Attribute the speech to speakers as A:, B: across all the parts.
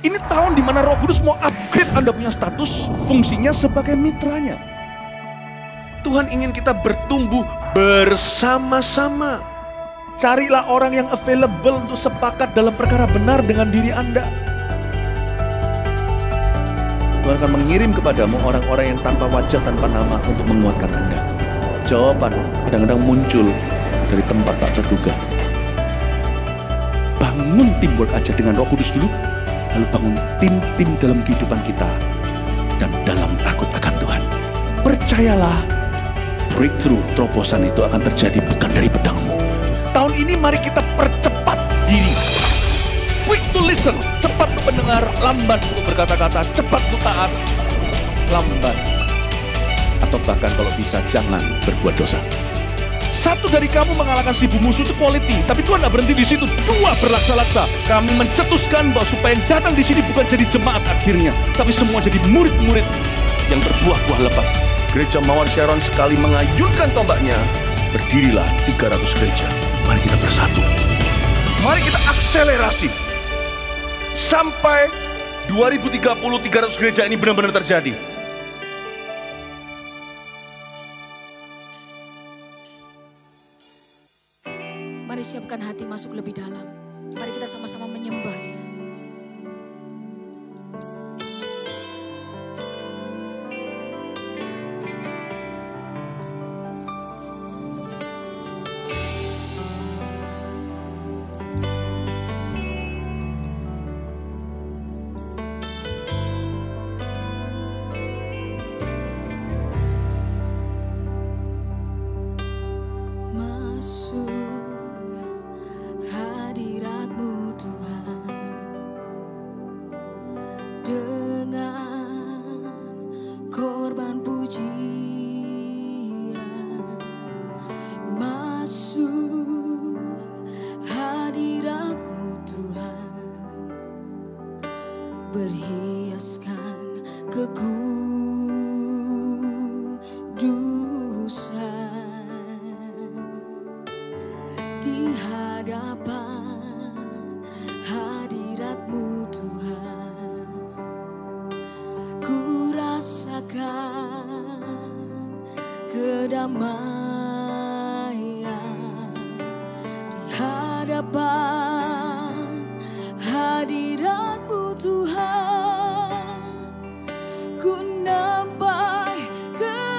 A: Ini tahun dimana Roh Kudus mau upgrade Anda punya status, fungsinya sebagai mitranya. Tuhan ingin kita bertumbuh bersama-sama. Carilah orang yang available untuk sepakat dalam perkara benar dengan diri Anda. Tuhan akan mengirim kepadamu orang-orang yang tanpa wajah, tanpa nama untuk menguatkan Anda. Jawaban kadang-kadang muncul dari tempat tak terduga. Bangun teamwork aja dengan Roh Kudus dulu, lalu bangun tim-tim dalam kehidupan kita dan dalam takut akan Tuhan. Percayalah, breakthrough, terobosan itu akan terjadi bukan dari pedangmu. Tahun ini mari kita percepat diri. Quick to listen, cepat untuk mendengar, lambat untuk berkata-kata, cepat untuk taat, lambat. Atau bahkan kalau bisa jangan berbuat dosa. Satu dari kamu mengalahkan 1000 musuh itu quality, tapi Tuhan tidak berhenti di situ. 2 berlaksa-laksa. Kami mencetuskan bahwa supaya yang datang di sini bukan jadi jemaat akhirnya, tapi semua jadi murid-murid yang berbuah-buah lebat. Gereja Mawar Sharon sekali mengayunkan tombaknya, berdirilah 300 gereja. Mari kita bersatu. Mari kita akselerasi. Sampai 2030 300 gereja ini benar-benar terjadi.
B: Mari siapkan hati masuk lebih dalam. Mari kita sama-sama menyembah Dia. Berhiaskan kekudusan di hadapan hadirat-Mu Tuhan. Ku rasakan kedamaian di hadapan hadirat-Mu Tuhan. Ku nampak keagungan.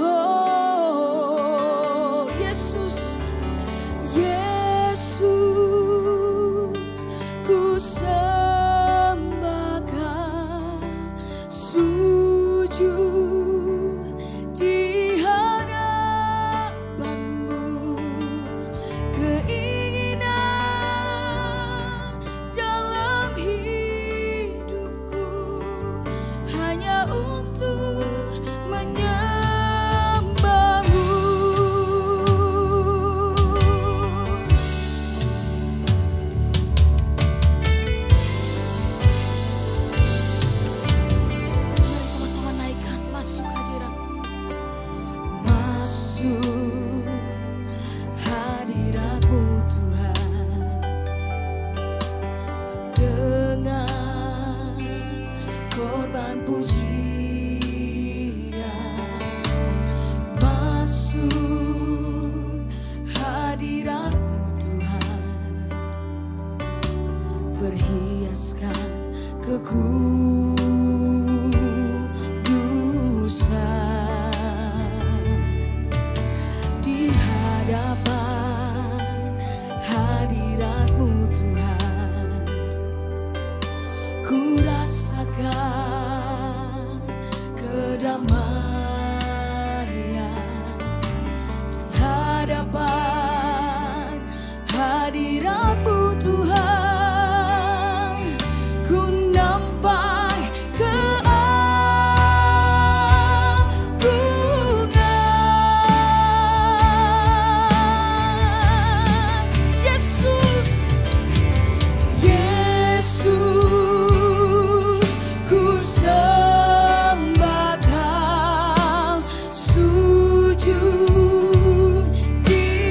B: Oh Yesus, Yesus, ku sembahkan sujud di hadapan-Mu. Keinginan dalam hidupku hanya untuk menyembah-Mu. Mari sama-sama naikkan, masuk hadirat, masuk hadirat-Mu Tuhan, dengan korban pujian. Masuk hadirat-Mu Tuhan, berhiaskan kekudusan di hadapan hadirat-Mu Tuhan. Ku rasakan kedamaian di hadapan hadirat-Mu Tuhan. Ku nampak keagungan. Yesus, Yesus, ku sembahkan sujud di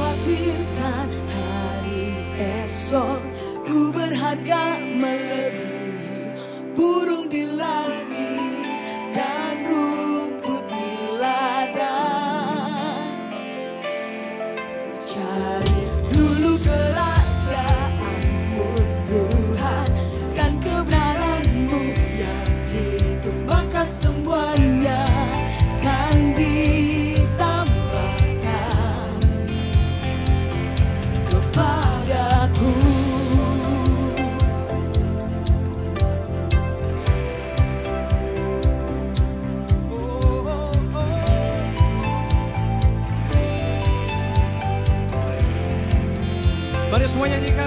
B: khawatirkan hari esok. Ku berharga melebihi burung di langit dan rumput di ladang. Ku cari dulu kerajaan-Mu Tuhan, dan kebenaran-Mu yang hidup, maka semuanya kan ditambahkan kepadaku.
C: Mari semua nyanyikan.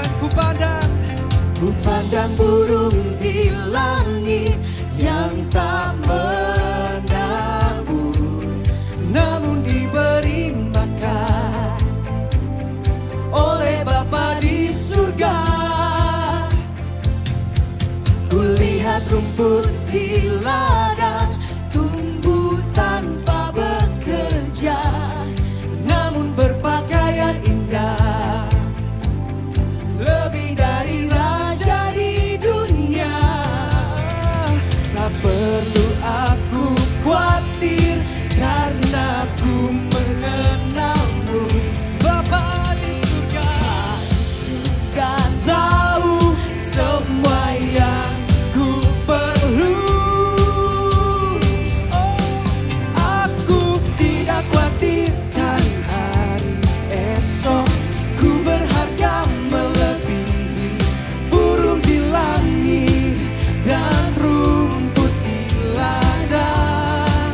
B: Ku pandang burung di langit yang tak menabur, namun diberi makan oleh Bapa di surga. Ku lihat rumput di ladang tumbuh tanpa bekerja, namun berpakaian indah, lebih dari raja di dunia. Tak perlu aku khawatir, karena ku mengenal-Mu, Bapa di surga. Tahu semua yang ku perlu. Aku tidak khawatirkan hari esok. Ku berharga melebihi burung di langit dan rumput di ladang.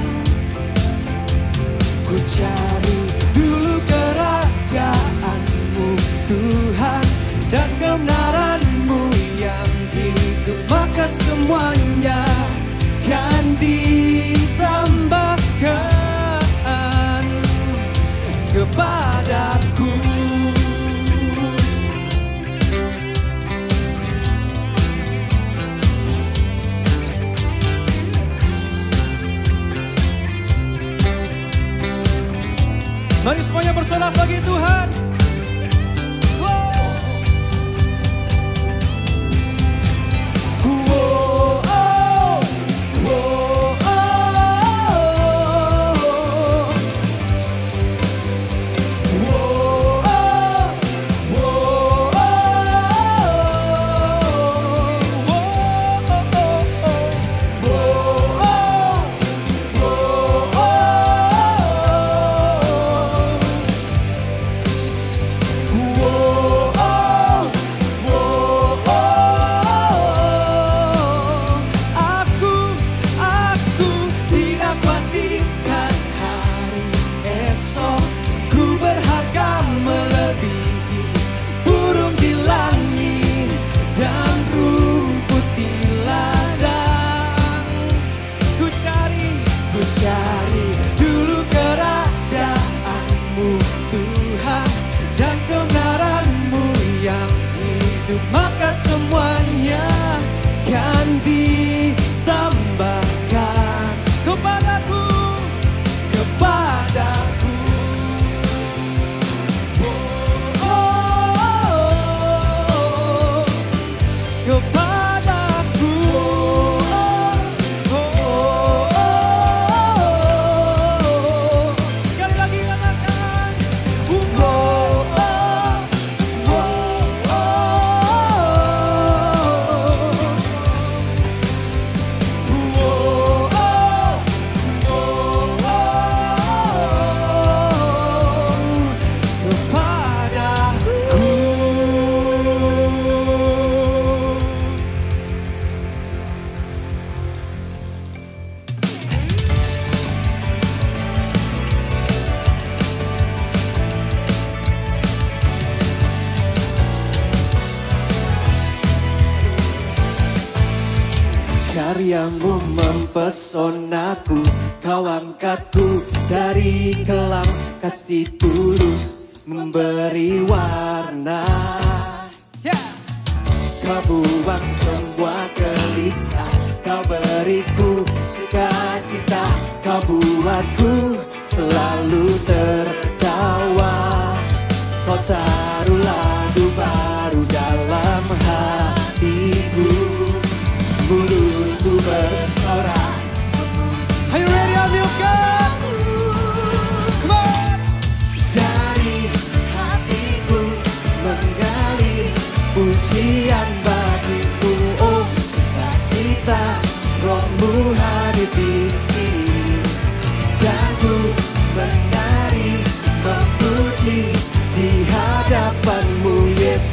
B: Ku cari dulu kerajaan-Mu Tuhan, dan kebenaran-Mu yang hidup, maka semuanya kan ditambahkan kepadaku.
C: Mari semuanya bersorak bagi Tuhan. Cari dulu kerajaan-Mu Tuhan, dan kebenaran-Mu yang hidup, maka semuanya kan ditambahkan kepadaku.
B: Karya-Mu mempesonaku, Kau angkatku dari kelam, kasih tulus memberi warna. Kau buang semua gelisah, Kau beriku sukacita, Kau buatku selalu tertawa.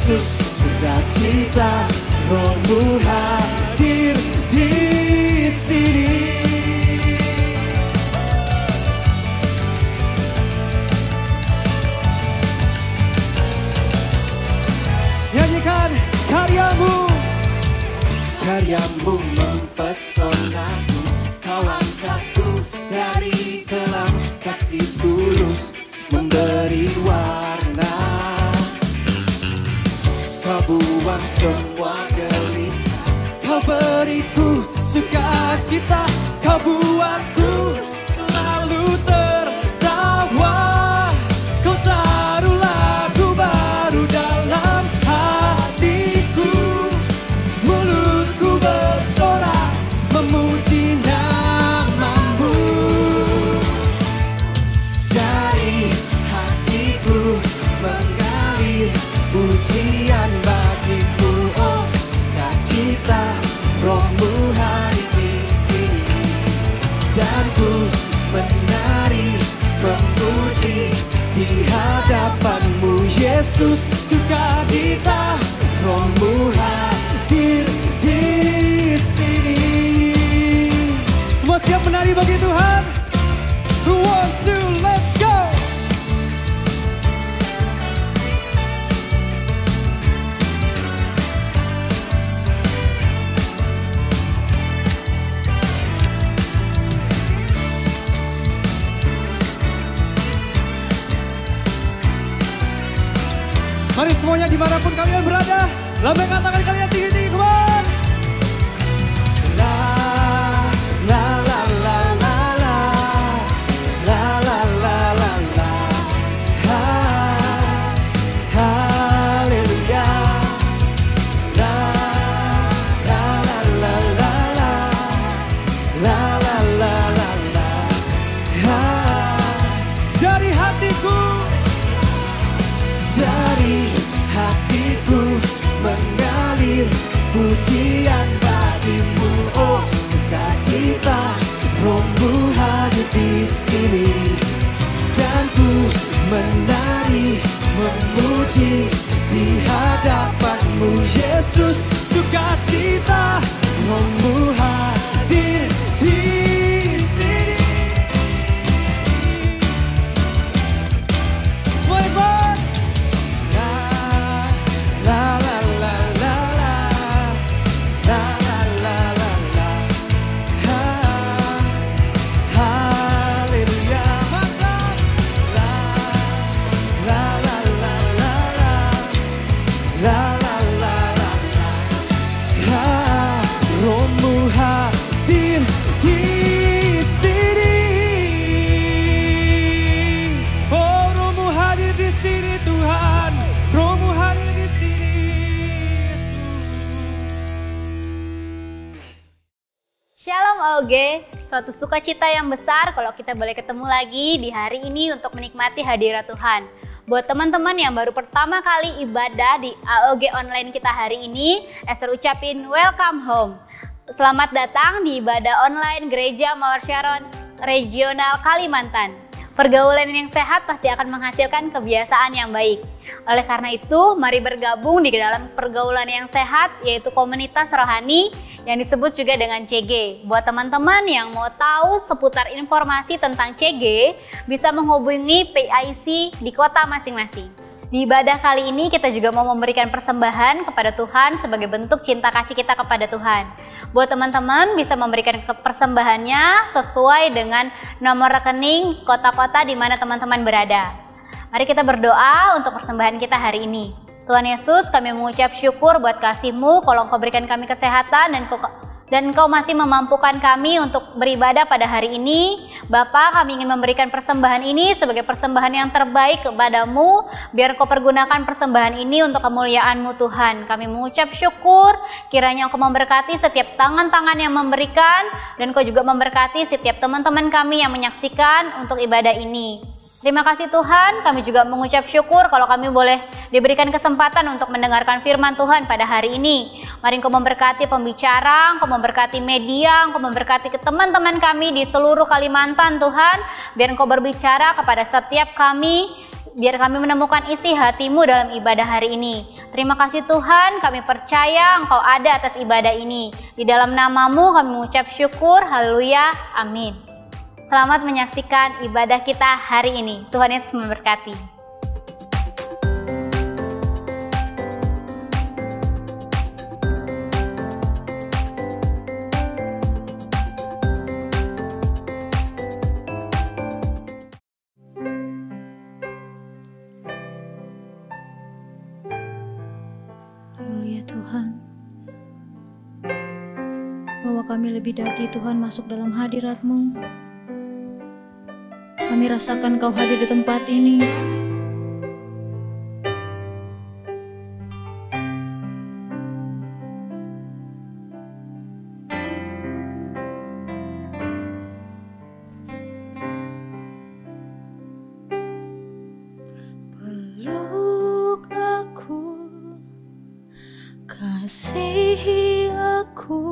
D: Yesus, sukacita Roh-Mu hadir di sini.
C: Nyanyikan karyamu.
D: Karyamu mempesonaku, Kau angkatku dari kelam, kasih tulus memberi warna. Kau buang semua gelisah, Kau beriku sukacita, Kau buatku selalu tertawa. Kau taruh lagu baru dalam hatiku, mulutku bersorak memuji nama-Mu. Dari hatiku mengalir pujian bagi-Mu, oh sukacita Roh-Mu hadir di sini. Dan ku menari memuji di hadapan-Mu, Yesus, sukacita Roh-Mu hadir di sini.
C: Semua siap menari bagi Tuhan? Who wants to? Let's go! Mari semuanya dimanapun kalian berada, lambaikan tangan kalian tinggi-tinggi, come on!
D: La la la la la la la la la la la. Haleluya. La la la la la la la la la la la.
C: Dari hatiku,
D: Dari hatiku mengalir pujian bagi-Mu, oh sukacita Roh-Mu hadir di sini. Dan ku menari memuji di hadapan-Mu, Yesus, sukacita Roh-Mu hadir di sini.
C: semua ikut!
D: La la la la la la la la la la. Haleluya.
C: Mantap!
D: La la la la la la la la la la la. Roh-Mu hadir di sini.
C: Oh, Roh-Mu hadir di sini Tuhan, Roh-Mu hadir di sini.
E: Shalom AOG, suatu sukacita yang besar kalau kita boleh ketemu lagi di hari ini untuk menikmati hadirat Tuhan. Buat teman-teman yang baru pertama kali ibadah di AOG online kita hari ini, Esther ucapin welcome home. Selamat datang di ibadah online Gereja Mawar Sharon Regional Kalimantan. Pergaulan yang sehat pasti akan menghasilkan kebiasaan yang baik. Oleh karena itu, mari bergabung di dalam pergaulan yang sehat, yaitu komunitas rohani yang disebut juga dengan CG. Buat teman-teman yang mau tahu seputar informasi tentang CG, bisa menghubungi PIC di kota masing-masing. Di ibadah kali ini kita juga mau memberikan persembahan kepada Tuhan sebagai bentuk cinta kasih kita kepada Tuhan. Buat teman-teman bisa memberikan persembahannya sesuai dengan nomor rekening kota-kota di mana teman-teman berada. Mari kita berdoa untuk persembahan kita hari ini. Tuhan Yesus, kami mengucap syukur buat kasih-Mu, kalau Engkau berikan kami kesehatan dan Engkau masih memampukan kami untuk beribadah pada hari ini. Bapa, kami ingin memberikan persembahan ini sebagai persembahan yang terbaik kepada-Mu, biar Engkau pergunakan persembahan ini untuk kemuliaan-Mu Tuhan. Kami mengucap syukur, kiranya Engkau memberkati setiap tangan-tangan yang memberikan, dan Engkau juga memberkati setiap teman-teman kami yang menyaksikan untuk ibadah ini. Terima kasih Tuhan, kami juga mengucap syukur kalau kami boleh diberikan kesempatan untuk mendengarkan firman Tuhan pada hari ini. Mari Engkau memberkati pembicara, Engkau memberkati media, Engkau memberkati ke teman-teman kami di seluruh Kalimantan Tuhan. Biar Engkau berbicara kepada setiap kami, biar kami menemukan isi hati-Mu dalam ibadah hari ini. Terima kasih Tuhan, kami percaya Engkau ada atas ibadah ini. Di dalam nama-Mu kami mengucap syukur, haleluya, amin. Selamat menyaksikan ibadah kita hari ini. Tuhan Yesus memberkati.
B: Haleluya Tuhan, bahwa kami lebih lagi Tuhan masuk dalam hadirat-Mu. Kami rasakan Kau hadir di tempat ini. Peluk aku, kasihi aku,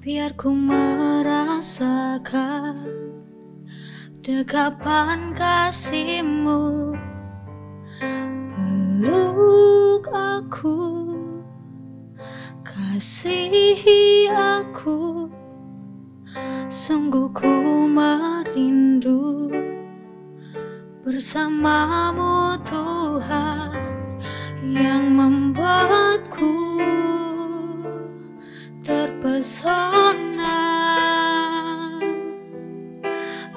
B: biar ku merasakan dekapan kasih-Mu. Peluk aku, kasihi aku, sungguh ku merindu bersama-Mu Tuhan, yang membuatku terpesona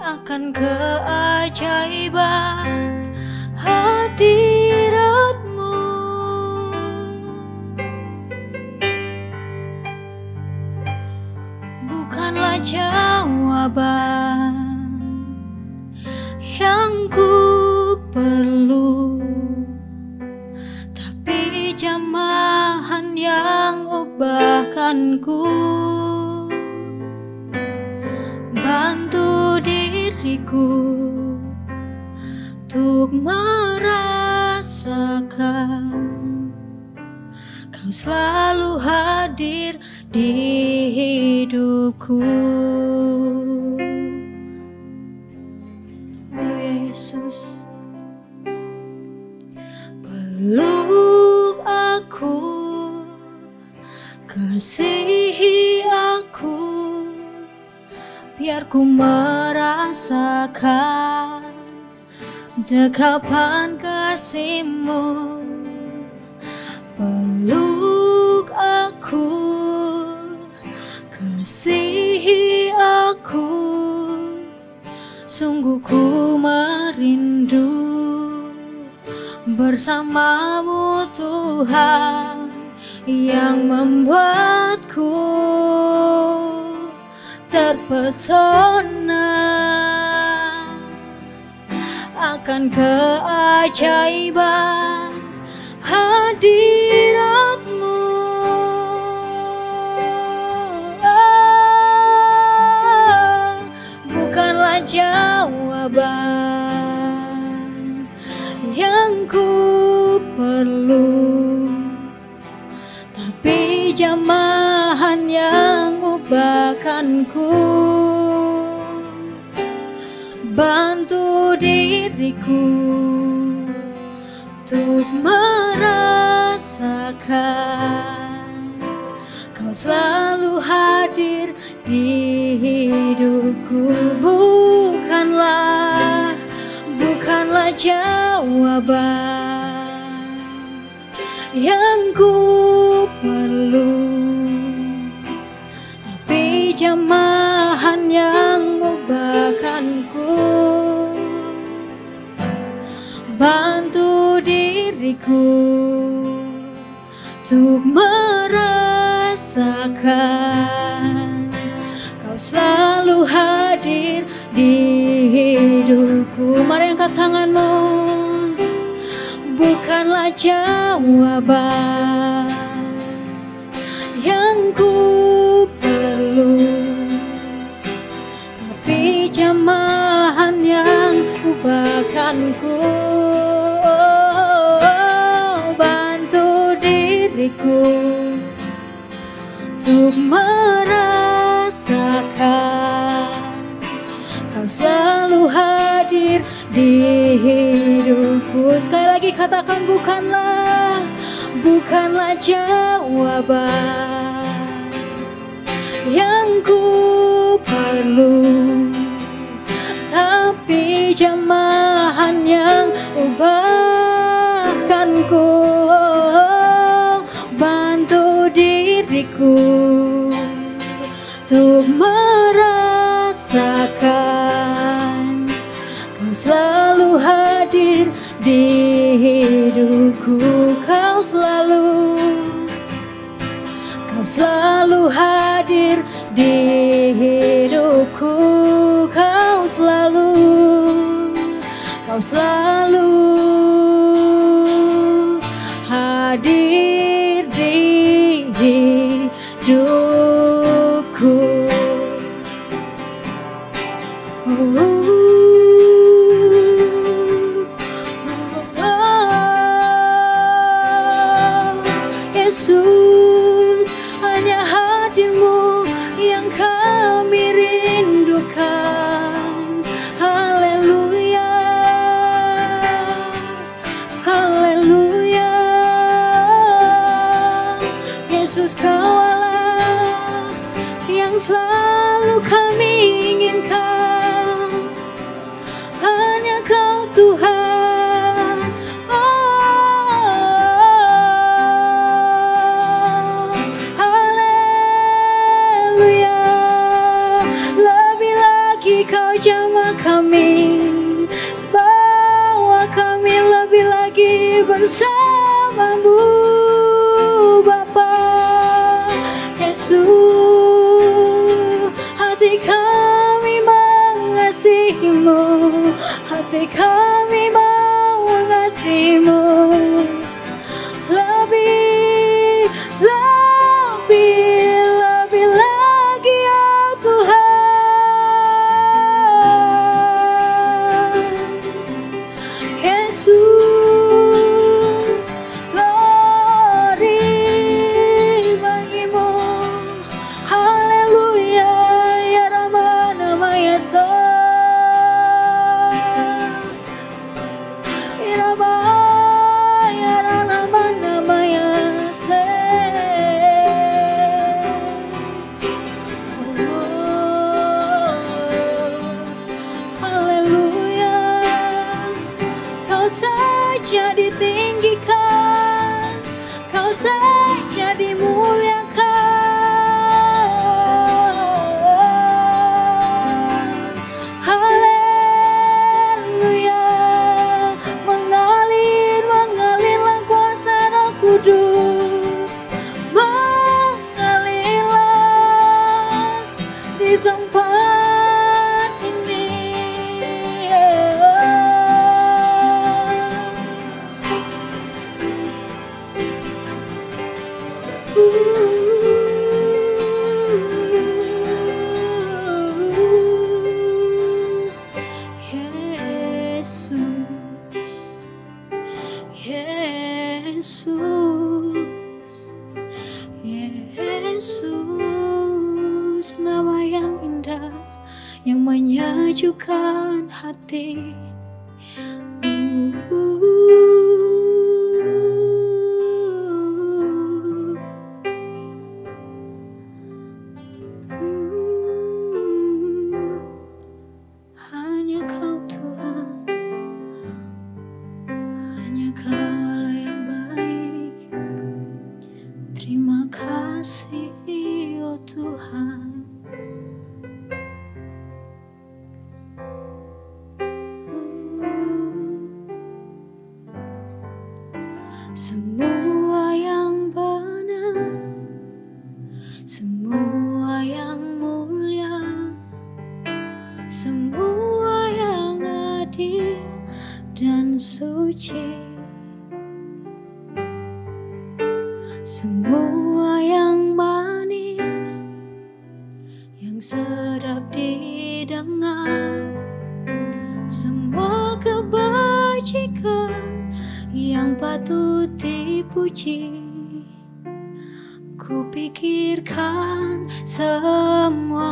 B: akan keajaiban hadirat-Mu. Bukanlah jawaban yang ku perlu, tapi jamahan yang ubahkanku. Bantu diriku untuk merasakan Kau selalu hadir di hidupku. Haleluya Yesus. Peluk aku, kasihi aku, biar ku merasakan dekapan kasih-Mu. Peluk aku, kasihi aku, sungguh ku merindu bersama-Mu Tuhan, yang membuatku terpesona akan keajaiban hadirat-Mu. Bukanlah jawaban yang ku perlu, tapi jamahan yang ubahkanku. Bantu diriku untuk merasakan Kau selalu hadir di hidupku. Bukanlah jawaban yang ku perlu, tapi jamahan yang ubahkanku. Bantu diriku untuk merasakan Kau selalu hadir di hidupku. Mari angkat tanganmu. Bukanlah jawaban yang ku perlu, tapi jamahan yang ubahkanku. Bantu diriku untuk merasakan Kau selalu hadir di hidupku. Sekali lagi katakan, bukanlah
F: bukanlah jawaban yang ku perlu, tapi jamahan yang ubahkan ku. Bantu diriku untuk merasakan Kau selalu hadir di hidupku. Kau selalu hadir di hidupku. Kau selalu hadir di hidupku. Yesus, hanya hadir-Mu yang kami rindukan. Haleluya, haleluya. Yesus, Kau Allah yang selalu kami inginkan. Hanya Kau Tuhan. Haleluya. Lebih lagi Kau jamah kami, bawa kami lebih lagi bersama-Mu Bapa. Yesus, hati kami mengasihi-Mu, hati kami mau mengasihi-Mu. Lebih lagi ya Tuhan. Yesus, glory bagi-Mu. Haleluya, ya Rama nama Yesus. Haleluya, Kau saja ditinggikan, Kau saja dimuliakan. Haleluya, mengalirlah kuasa Roh Kudus, mengalirlah di tempat ini. Yesus, nama yang indah yang menyejukkan hati. Hanya Kau Tuhan, hanya Kau Allah yang baik. Terima kasih oh Tuhan. Semua yang benar, semua yang mulia, semua yang adil dan suci, semua yang manis, yang sedap didengar, semua kebajikan yang patut dipuji. Kupikirkan semua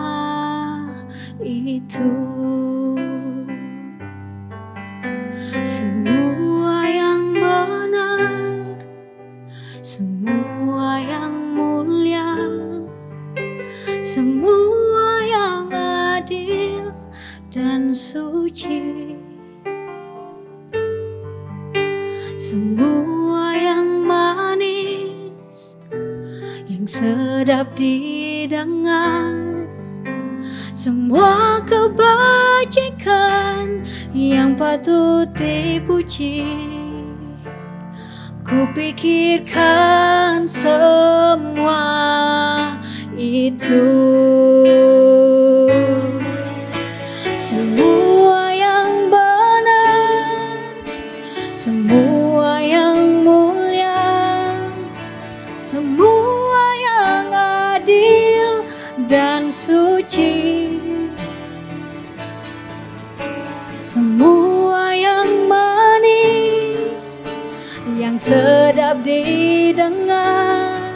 F: itu. Semua yang benar, semua yang manis, yang sedap didengar, semua kebajikan yang patut dipuji. Kupikirkan semua itu, semua yang benar, semua yang mulia, semua yang adil dan suci, semua yang manis, yang sedap didengar,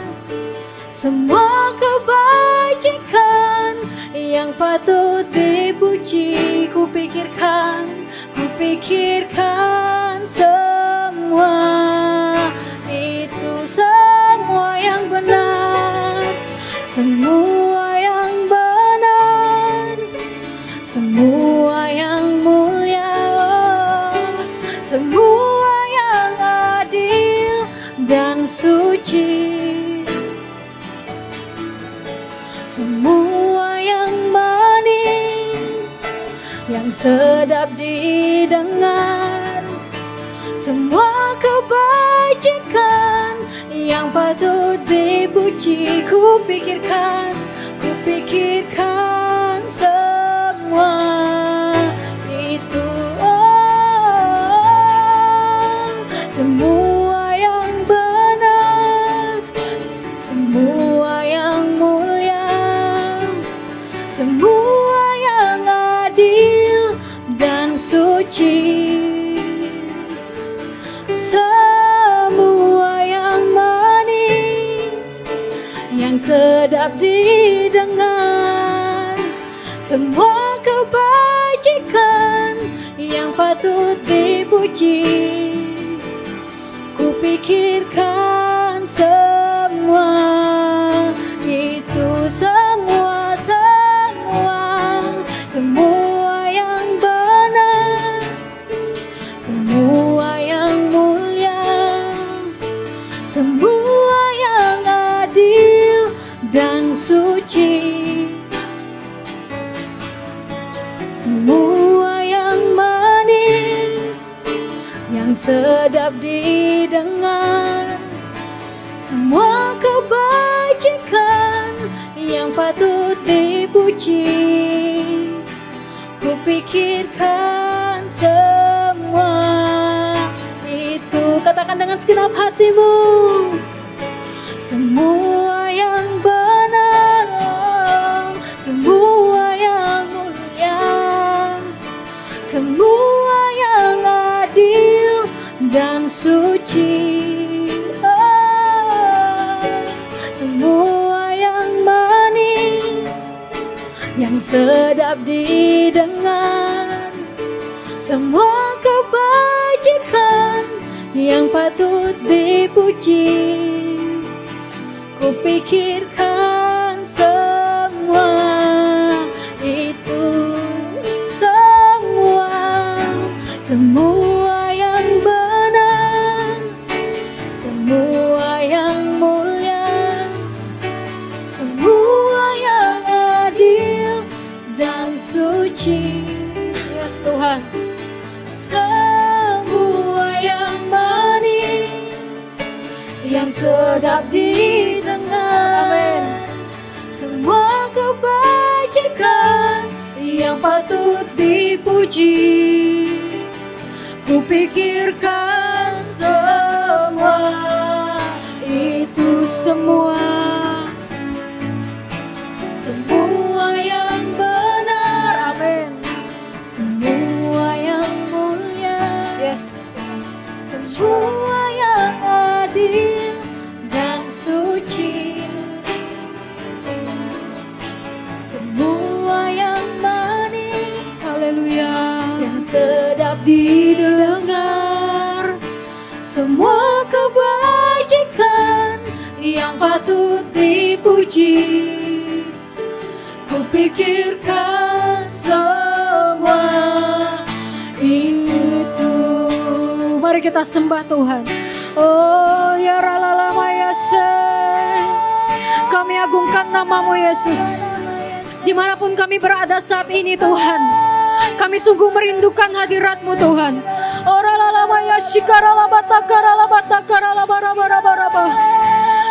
F: semua kebajikan yang patut dipuji. Kupikirkan semua itu, semua yang benar, semua yang benar, semua yang mulia, semua yang adil dan suci, semua yang manis, yang sedap didengar, semua kebajikan yang patut dipuji. Kupikirkan semua itu, semua yang benar, semua yang mulia, semua yang adil dan suci, semua yang manis, yang sedap didengar, semua kebajikan yang patut dipuji. Kupikirkan semua itu, semua yang benar, semua yang mulia, semua yang adil dan suci, semua yang manis, yang sedap didengar, semua kebajikan yang patut dipuji. Kupikirkan semua itu. Katakan dengan segenap hatimu, semua yang benar, semua yang mulia, semua yang adil dan suci, semua yang manis, yang sedap didengar, semua kebajikan yang patut dipuji. Kupikirkan semua itu, semua yang benar, semua yang mulia, semua yang adil dan suci. Yes Tuhan. Semua yang manis, yang sedap didengar, amin. Semua kebajikan yang patut dipuji. Kupikirkan semua itu, semua yang benar, amin. Semua yang mulia, yes. Semua yang adil dan suci, semua yang manis, haleluya, yang sedap didengar, semua kebajikan yang patut dipuji. Kupikirkan semua itu. Mari kita sembah Tuhan. Oh ya ralalama ya say. Kami agungkan namamu Yesus. Dimanapun kami berada saat ini Tuhan, kami sungguh merindukan hadirat-Mu Tuhan. Oh ralalama ya shikaralabata karalabata karalabarabarabaraba.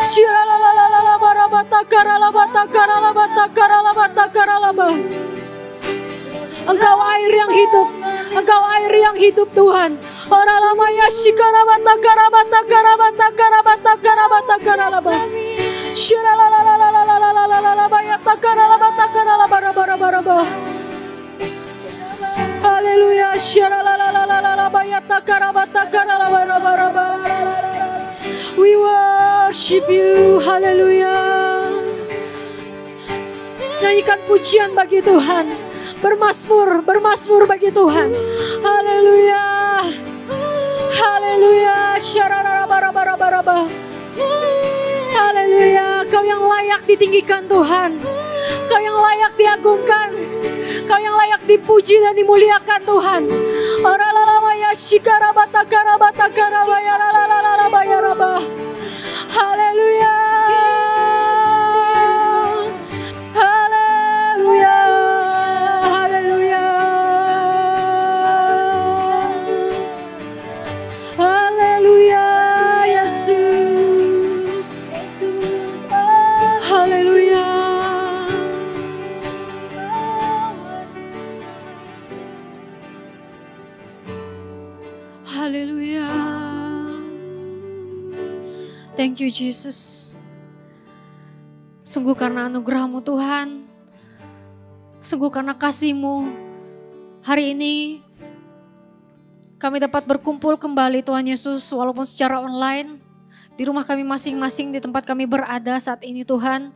F: Shiralalalalabarabata karalabata karalabata karalabata karalaba. Engkau air yang hidup, Engkau air yang hidup Tuhan. Ora lama ya shikarabata karabata karabata karabata karabata karalaba. Shiralalalalalalalalalaba ya takaralabata karalabarabarabaraba. Haleluya. Shiralalalalalalaba ya takarabata karalabarabarabaraba. We worship you. Haleluya. Nyanyikan pujian bagi Tuhan. Bermasmur, bermasmur bagi Tuhan. Haleluya. Haleluya. Syararabarabaraba. Haleluya. Kau yang layak ditinggikan Tuhan. Kau yang layak diagungkan. Kau yang layak dipuji dan dimuliakan Tuhan. Oralalama ya shikarabata karabata karabaya lalalala ya rabah. Haleluya. Haleluya. Haleluya. Haleluya Yesus. Haleluya. Haleluya. Thank you Jesus. Sungguh karena anugerah-Mu Tuhan. Sungguh karena kasih-Mu. Hari ini kami dapat berkumpul kembali Tuhan Yesus walaupun secara online. Di rumah kami masing-masing, di tempat kami berada saat ini Tuhan.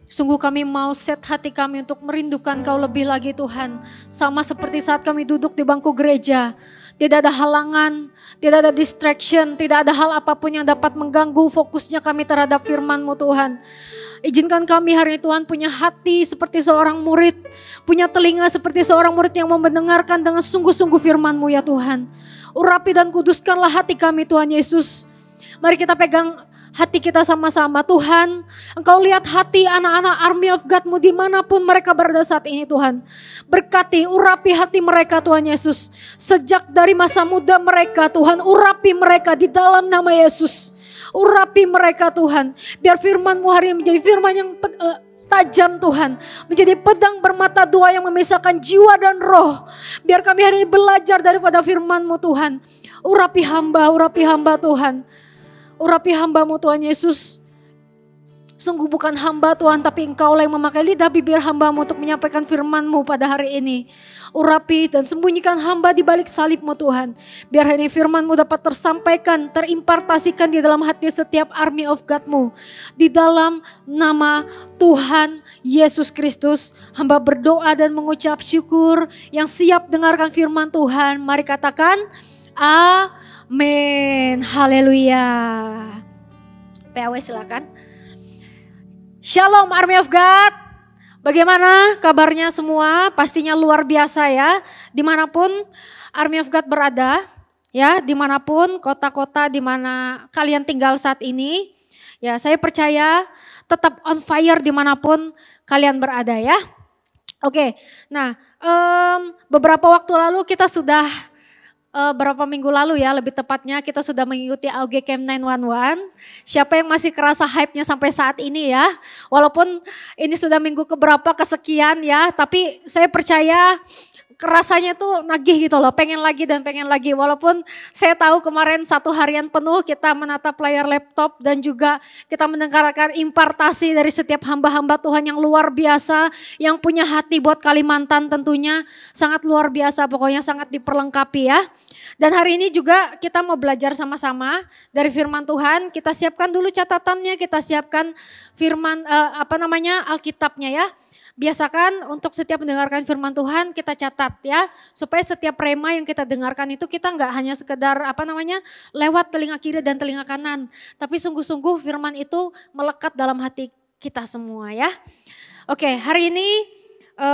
F: Sungguh kami mau set hati kami untuk merindukan Kau lebih lagi Tuhan. Sama seperti saat kami duduk di bangku gereja. Tidak ada halangan, tidak ada distraction, tidak ada hal apapun yang dapat mengganggu fokusnya kami terhadap firman-Mu Tuhan. Izinkan kami hari ini Tuhan punya hati seperti seorang murid. Punya telinga seperti seorang murid yang mau mendengarkan dengan sungguh-sungguh firman-Mu ya Tuhan. Urapi dan kuduskanlah hati kami Tuhan Yesus. Mari kita pegang hati kita sama-sama. Tuhan, Engkau lihat hati anak-anak Army of God-Mu dimanapun mereka berada saat ini Tuhan. Berkati, urapi hati mereka Tuhan Yesus. Sejak dari masa muda mereka Tuhan, urapi mereka di dalam nama Yesus. Urapi mereka Tuhan. Biar firman-Mu hari ini menjadi firman yang tajam Tuhan. Menjadi pedang bermata dua yang memisahkan jiwa dan roh. Biar kami hari ini belajar daripada firman-Mu Tuhan. Urapi hamba Tuhan. Urapi hamba-Mu Tuhan Yesus. Sungguh bukan hamba Tuhan, tapi Engkau yang memakai lidah bibir hamba-Mu untuk menyampaikan firman-Mu pada hari ini. Urapi dan sembunyikan hamba di balik salib-Mu Tuhan. Biar hari ini firman-Mu dapat tersampaikan, terimpartasikan di dalam hati setiap Army of God-Mu. Di dalam nama Tuhan Yesus Kristus, hamba berdoa dan mengucap syukur yang siap dengarkan firman Tuhan. Mari katakan, amin. Haleluya. PAW silakan. Shalom Army of God. Bagaimana kabarnya semua? Pastinya luar biasa ya. Dimanapun Army of God berada, ya, dimanapun kota-kota di mana kalian tinggal saat ini, ya, saya percaya tetap on fire dimanapun kalian berada ya. Oke, nah beberapa waktu lalu kita sudah berapa minggu lalu ya, lebih tepatnya kita sudah mengikuti AOG Camp 911. Siapa yang masih kerasa hype-nya sampai saat ini ya. Walaupun ini sudah minggu keberapa kesekian ya, tapi saya percaya rasanya tuh nagih gitu loh, pengen lagi dan pengen lagi. Walaupun saya tahu kemarin 1 harian penuh kita menatap layar laptop dan juga kita mendengarkan impartasi dari setiap hamba-hamba Tuhan yang luar biasa, yang punya hati buat Kalimantan tentunya sangat luar biasa, pokoknya sangat diperlengkapi ya. Dan hari ini juga kita mau belajar sama-sama dari firman Tuhan. Kita siapkan dulu catatannya, kita siapkan firman Alkitabnya ya. Biasakan untuk setiap mendengarkan firman Tuhan kita catat ya, supaya setiap rema yang kita dengarkan itu kita nggak hanya sekedar lewat telinga kiri dan telinga kanan, tapi sungguh-sungguh firman itu melekat dalam hati kita semua ya. Oke, hari ini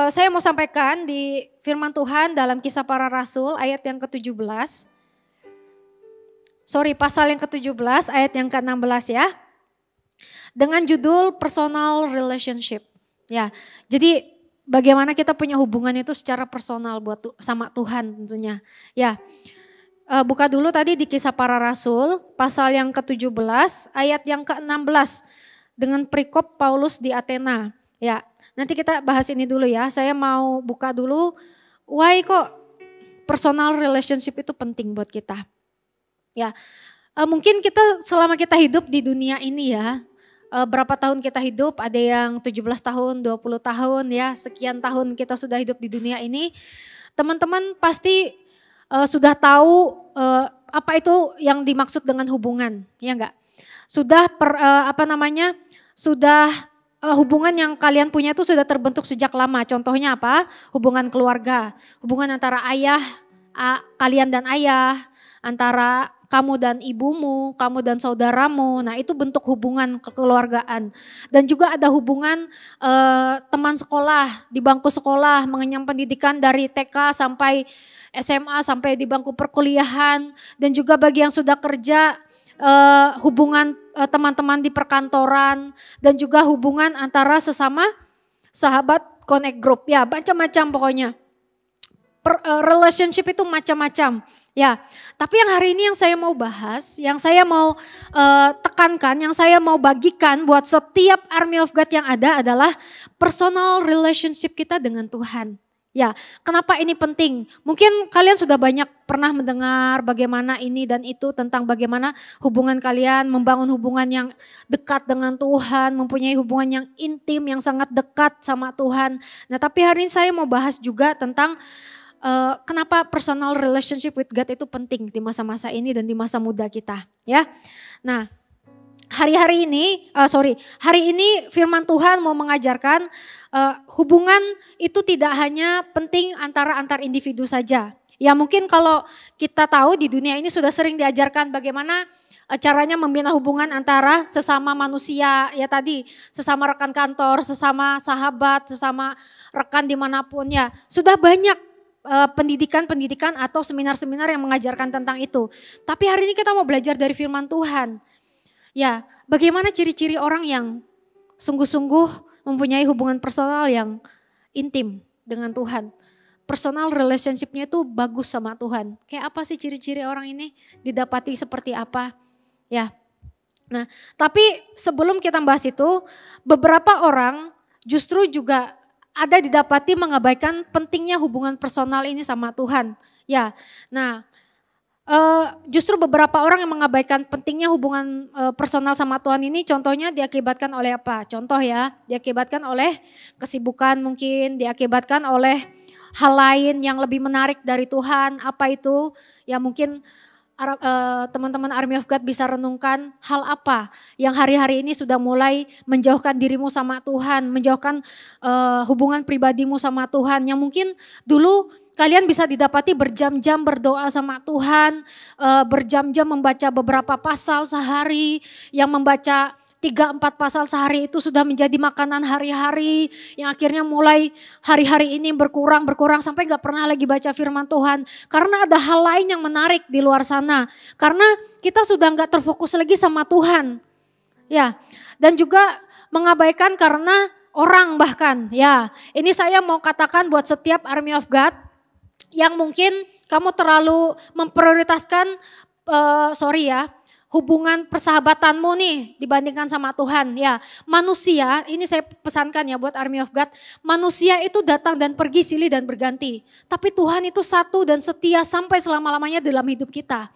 F: saya mau sampaikan di firman Tuhan dalam Kisah Para Rasul ayat yang ke-17. pasal yang ke-17 ayat yang ke-16 ya. Dengan judul personal relationship. Ya, jadi bagaimana kita punya hubungan itu secara personal sama Tuhan tentunya. Ya, buka dulu tadi di Kisah Para Rasul pasal yang ke-17 ayat yang ke-16 dengan perikop Paulus di Athena. Ya, nanti kita bahas ini dulu ya. Saya mau buka dulu why kok personal relationship itu penting buat kita. Ya, mungkin kita selama kita hidup di dunia ini ya, berapa tahun kita hidup, ada yang 17 tahun, 20 tahun ya, sekian tahun kita sudah hidup di dunia ini. Teman-teman pasti sudah tahu apa itu yang dimaksud dengan hubungan, ya enggak? Sudah hubungan yang kalian punya itu sudah terbentuk sejak lama. Contohnya apa? Hubungan keluarga, hubungan antara kalian dan ayah, antara kamu dan ibumu, kamu dan saudaramu. Nah, itu bentuk hubungan kekeluargaan. Dan juga ada hubungan teman sekolah, di bangku sekolah, mengenyam pendidikan dari TK sampai SMA, sampai di bangku perkuliahan. Dan juga bagi yang sudah kerja, hubungan teman-teman di perkantoran. Dan juga hubungan antara sesama sahabat connect group. Ya, macam-macam pokoknya. Relationship itu macam-macam. Ya, tapi yang hari ini yang saya mau bahas, yang saya mau tekankan, yang saya mau bagikan buat setiap Army of God yang ada adalah personal relationship kita dengan Tuhan. Ya, kenapa ini penting? Mungkin kalian sudah banyak pernah mendengar bagaimana ini dan itu tentang bagaimana hubungan kalian, membangun hubungan yang dekat dengan Tuhan, mempunyai hubungan yang intim, yang sangat dekat sama Tuhan. Nah, tapi hari ini saya mau bahas juga tentang kenapa personal relationship with God itu penting di masa-masa ini dan di masa muda kita, ya. Nah, hari ini firman Tuhan mau mengajarkan hubungan itu tidak hanya penting antar individu saja. Ya, mungkin kalau kita tahu di dunia ini sudah sering diajarkan bagaimana caranya membina hubungan antara sesama manusia, ya tadi, sesama rekan kantor, sesama sahabat, sesama rekan dimanapun ya. Sudah banyak pendidikan atau seminar-seminar yang mengajarkan tentang itu. Tapi hari ini kita mau belajar dari firman Tuhan. Ya, bagaimana ciri-ciri orang yang sungguh-sungguh mempunyai hubungan personal yang intim dengan Tuhan. Personal relationship-nya itu bagus sama Tuhan. Kayak apa sih ciri-ciri orang ini? Didapati seperti apa? Ya. Nah, tapi sebelum kita bahas itu, beberapa orang justru juga ada didapati mengabaikan pentingnya hubungan personal ini sama Tuhan. Ya, nah justru beberapa orang yang mengabaikan pentingnya hubungan personal sama Tuhan ini contohnya diakibatkan oleh apa? Contoh ya, diakibatkan oleh kesibukan mungkin, diakibatkan oleh hal lain yang lebih menarik dari Tuhan. Apa itu? Ya mungkin teman-teman Army of God bisa renungkan hal apa yang hari-hari ini sudah mulai menjauhkan dirimu sama Tuhan, menjauhkan hubungan pribadimu sama Tuhan, yang mungkin dulu kalian bisa didapati berjam-jam berdoa sama Tuhan, berjam-jam membaca beberapa pasal sehari, yang membaca 3-4 pasal sehari itu sudah menjadi makanan hari-hari, yang akhirnya mulai hari-hari ini berkurang sampai gak pernah lagi baca firman Tuhan. Karena ada hal lain yang menarik di luar sana. Karena kita sudah gak terfokus lagi sama Tuhan. Ya, dan juga mengabaikan karena orang bahkan. Ya, ini saya mau katakan buat setiap Army of God yang mungkin kamu terlalu memprioritaskan, hubungan persahabatanmu nih dibandingkan sama Tuhan. Ya, manusia, ini saya pesankan ya buat Army of God, manusia itu datang dan pergi, silih dan berganti. Tapi Tuhan itu satu dan setia sampai selama-lamanya dalam hidup kita.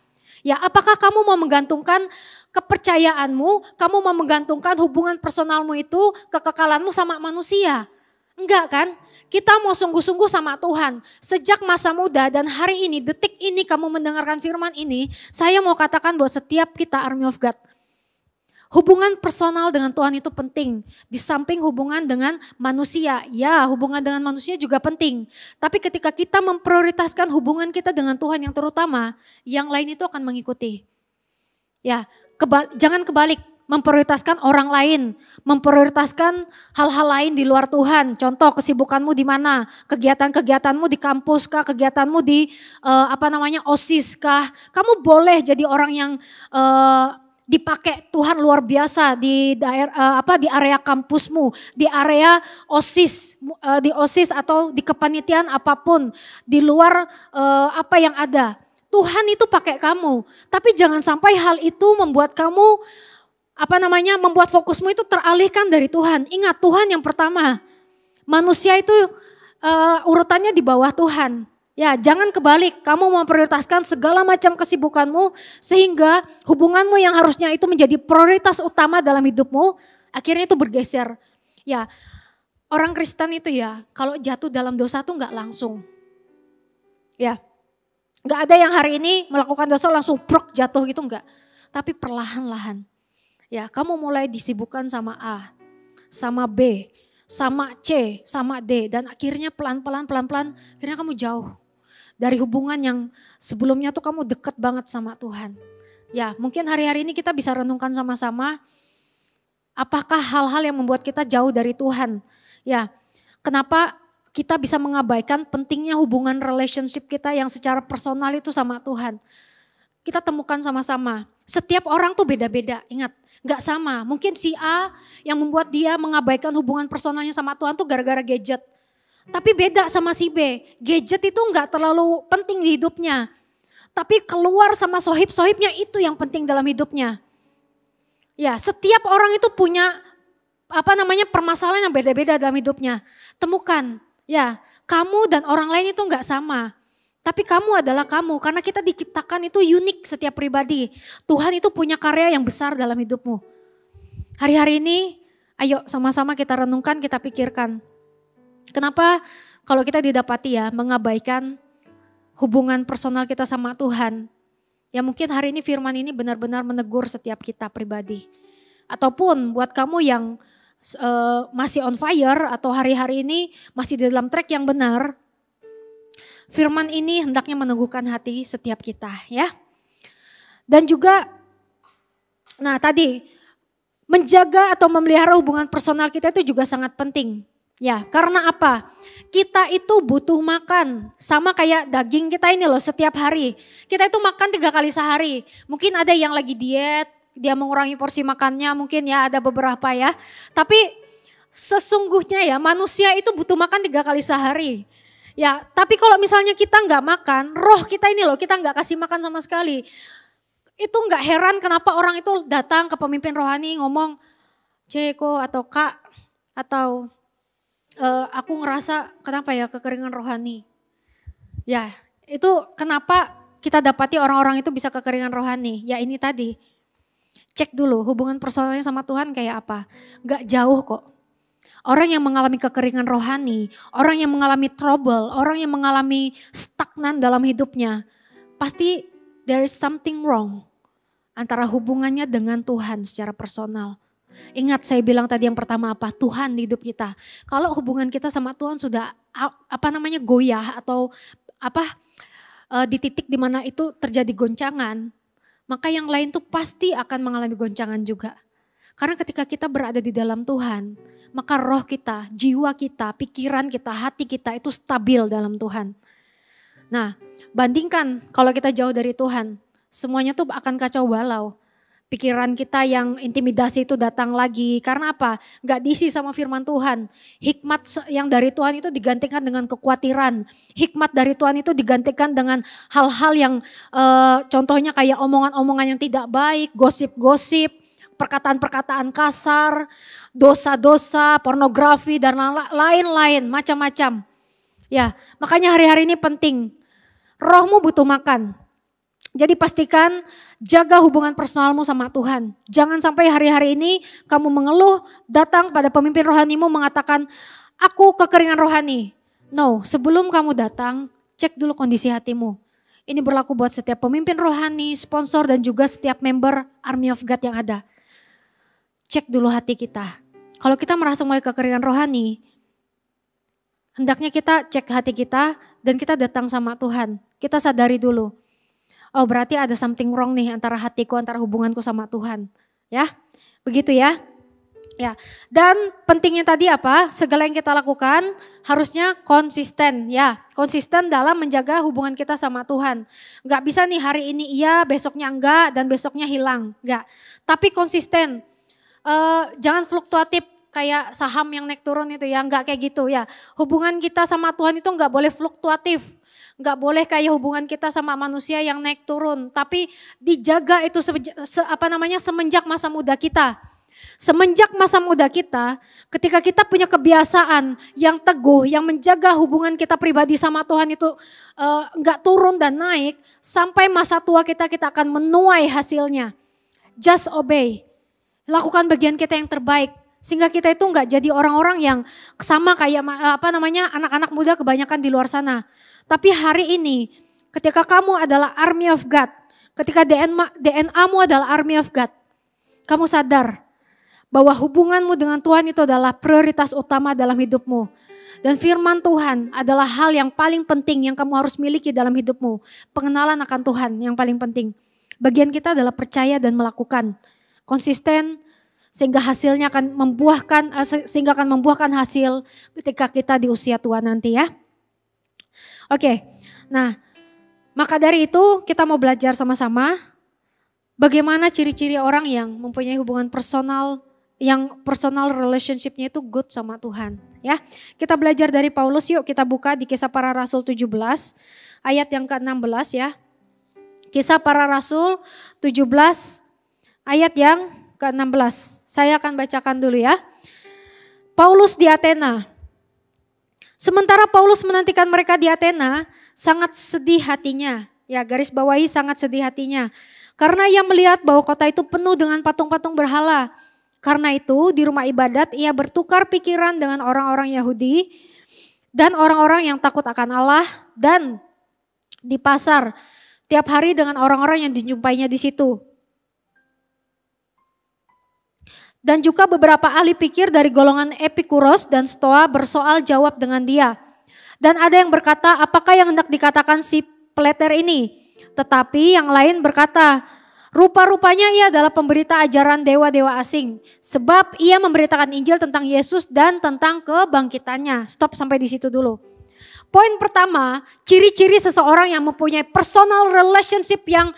F: Ya, apakah kamu mau menggantungkan kepercayaanmu, kamu mau menggantungkan hubungan personalmu itu, kekekalanmu sama manusia? Enggak kan? Kita mau sungguh-sungguh sama Tuhan. Sejak masa muda dan hari ini, detik ini kamu mendengarkan firman ini, saya mau katakan buat setiap kita Army of God. Hubungan personal dengan Tuhan itu penting. Di samping hubungan dengan manusia. Ya, hubungan dengan manusia juga penting. Tapi ketika kita memprioritaskan hubungan kita dengan Tuhan yang terutama, yang lain itu akan mengikuti. Ya, jangan kebalik. memprioritaskan orang lain, memprioritaskan hal-hal lain di luar Tuhan. Contoh kesibukanmu di mana, kegiatan-kegiatanmu di kampus kah, kegiatanmu di OSIS kah. Kamu boleh jadi orang yang dipakai Tuhan luar biasa di di area kampusmu, di area OSIS, di OSIS atau di kepanitiaan apapun, di luar apa yang ada. Tuhan itu pakai kamu, tapi jangan sampai hal itu membuat kamu membuat fokusmu itu teralihkan dari Tuhan. Ingat, Tuhan yang pertama. Manusia itu urutannya di bawah Tuhan. Ya, jangan kebalik, kamu memprioritaskan segala macam kesibukanmu sehingga hubunganmu yang harusnya itu menjadi prioritas utama dalam hidupmu, akhirnya itu bergeser. Ya, orang Kristen itu ya, kalau jatuh dalam dosa tuh nggak langsung. Ya, nggak ada yang hari ini melakukan dosa langsung brok jatuh gitu nggak. Tapi perlahan-lahan. Ya, kamu mulai disibukkan sama A, sama B, sama C, sama D, dan akhirnya pelan-pelan akhirnya kamu jauh. Dari hubungan yang sebelumnya tuh kamu deket banget sama Tuhan. Ya, mungkin hari-hari ini kita bisa renungkan sama-sama. Apakah hal-hal yang membuat kita jauh dari Tuhan? Ya, kenapa kita bisa mengabaikan pentingnya hubungan relationship kita yang secara personal itu sama Tuhan? Kita temukan sama-sama. Setiap orang tuh beda-beda, ingat. Gak sama, mungkin si A yang membuat dia mengabaikan hubungan personalnya sama Tuhan tuh gara-gara gadget. Tapi beda sama si B, gadget itu gak terlalu penting di hidupnya. Tapi keluar sama sohib-sohibnya itu yang penting dalam hidupnya. Ya, setiap orang itu punya permasalahan yang beda-beda dalam hidupnya. Temukan, ya, kamu dan orang lain itu gak sama. Tapi kamu adalah kamu, karena kita diciptakan itu unik setiap pribadi. Tuhan itu punya karya yang besar dalam hidupmu. Hari-hari ini, ayo sama-sama kita renungkan, kita pikirkan. Kenapa kalau kita didapati ya mengabaikan hubungan personal kita sama Tuhan. Ya mungkin hari ini firman ini benar-benar menegur setiap kita pribadi. Ataupun buat kamu yang masih on fire atau hari-hari ini masih di dalam track yang benar. Firman ini hendaknya meneguhkan hati setiap kita ya. Dan juga, nah tadi menjaga atau memelihara hubungan personal kita itu juga sangat penting. Ya, karena apa? Kita itu butuh makan, sama kayak daging kita ini loh setiap hari. Kita itu makan 3 kali sehari. Mungkin ada yang lagi diet, dia mengurangi porsi makannya, mungkin ya ada beberapa ya. Tapi sesungguhnya ya manusia itu butuh makan 3 kali sehari. Ya, tapi kalau misalnya kita nggak makan, roh kita ini loh kita nggak kasih makan sama sekali. Itu nggak heran kenapa orang itu datang ke pemimpin rohani ngomong, Ceko atau Kak, atau aku ngerasa kenapa ya kekeringan rohani. Ya, itu kenapa kita dapati orang-orang itu bisa kekeringan rohani. Ya ini tadi, cek dulu hubungan personalnya sama Tuhan kayak apa. Gak jauh kok. Orang yang mengalami kekeringan rohani, orang yang mengalami trouble, orang yang mengalami stagnan dalam hidupnya. Pasti there is something wrong antara hubungannya dengan Tuhan secara personal. Ingat saya bilang tadi yang pertama apa? Tuhan di hidup kita. Kalau hubungan kita sama Tuhan sudah goyah atau di titik di mana itu terjadi goncangan, maka yang lain tuh pasti akan mengalami goncangan juga. Karena ketika kita berada di dalam Tuhan, maka roh kita, jiwa kita, pikiran kita, hati kita itu stabil dalam Tuhan. Nah, bandingkan kalau kita jauh dari Tuhan, semuanya tuh akan kacau balau. Pikiran kita yang intimidasi itu datang lagi. Karena apa? Gak diisi sama firman Tuhan. Hikmat yang dari Tuhan itu digantikan dengan kekhawatiran. Hikmat dari Tuhan itu digantikan dengan hal-hal yang contohnya kayak omongan-omongan yang tidak baik, gosip-gosip, perkataan-perkataan kasar, dosa-dosa, pornografi dan lain-lain macam-macam. Ya, makanya hari-hari ini penting. Rohmu butuh makan. Jadi pastikan jaga hubungan personalmu sama Tuhan. Jangan sampai hari-hari ini kamu mengeluh, datang pada pemimpin rohanimu mengatakan, aku kekeringan rohani. No, sebelum kamu datang, cek dulu kondisi hatimu. Ini berlaku buat setiap pemimpin rohani, sponsor dan juga setiap member Army of God yang ada. Cek dulu hati kita. Kalau kita merasa mulai kekeringan rohani, hendaknya kita cek hati kita dan kita datang sama Tuhan. Kita sadari dulu. Oh berarti ada something wrong nih antara hatiku, antara hubunganku sama Tuhan. Ya, Begitu ya. Ya, dan pentingnya tadi apa? Segala yang kita lakukan harusnya konsisten ya. Konsisten dalam menjaga hubungan kita sama Tuhan. Enggak bisa nih hari ini iya, besoknya enggak, dan besoknya hilang. Enggak. Tapi konsisten. Jangan fluktuatif kayak saham yang naik turun itu ya. Enggak kayak gitu ya. Hubungan kita sama Tuhan itu enggak boleh fluktuatif. Enggak boleh kayak hubungan kita sama manusia yang naik turun. Tapi dijaga itu semenjak masa muda kita. Semenjak masa muda kita, ketika kita punya kebiasaan yang teguh, yang menjaga hubungan kita pribadi sama Tuhan itu enggak turun dan naik, sampai masa tua kita akan menuai hasilnya. Just obey. Lakukan bagian kita yang terbaik. Sehingga kita itu enggak jadi orang-orang yang sama kayak anak-anak muda kebanyakan di luar sana. Tapi hari ini, ketika kamu adalah army of God, ketika DNA-mu adalah army of God, kamu sadar bahwa hubunganmu dengan Tuhan itu adalah prioritas utama dalam hidupmu. Dan firman Tuhan adalah hal yang paling penting yang kamu harus miliki dalam hidupmu. Pengenalan akan Tuhan yang paling penting. Bagian kita adalah percaya dan melakukan. Konsisten sehingga hasilnya akan membuahkan hasil ketika kita di usia tua nanti ya. Oke, nah maka dari itu kita mau belajar sama-sama bagaimana ciri-ciri orang yang mempunyai hubungan personal, yang personal relationship-nya itu good sama Tuhan. Ya, kita belajar dari Paulus, yuk kita buka di Kisah Para Rasul 17 ayat yang ke-16 ya. Kisah Para Rasul 17 ayat yang ke-16. Saya akan bacakan dulu ya. Paulus di Athena. Sementara Paulus menantikan mereka di Athena, sangat sedih hatinya. Ya, garis bawahi sangat sedih hatinya. Karena ia melihat bahwa kota itu penuh dengan patung-patung berhala. Karena itu di rumah ibadat ia bertukar pikiran dengan orang-orang Yahudi dan orang-orang yang takut akan Allah, dan di pasar tiap hari dengan orang-orang yang dijumpainya di situ. Dan juga beberapa ahli pikir dari golongan Epikuros dan Stoa bersoal jawab dengan dia. Dan ada yang berkata, apakah yang hendak dikatakan si peleter ini? Tetapi yang lain berkata, rupa-rupanya ia adalah pemberita ajaran dewa-dewa asing. Sebab ia memberitakan Injil tentang Yesus dan tentang kebangkitannya. Stop sampai di situ dulu. Poin pertama, ciri-ciri seseorang yang mempunyai personal relationship yang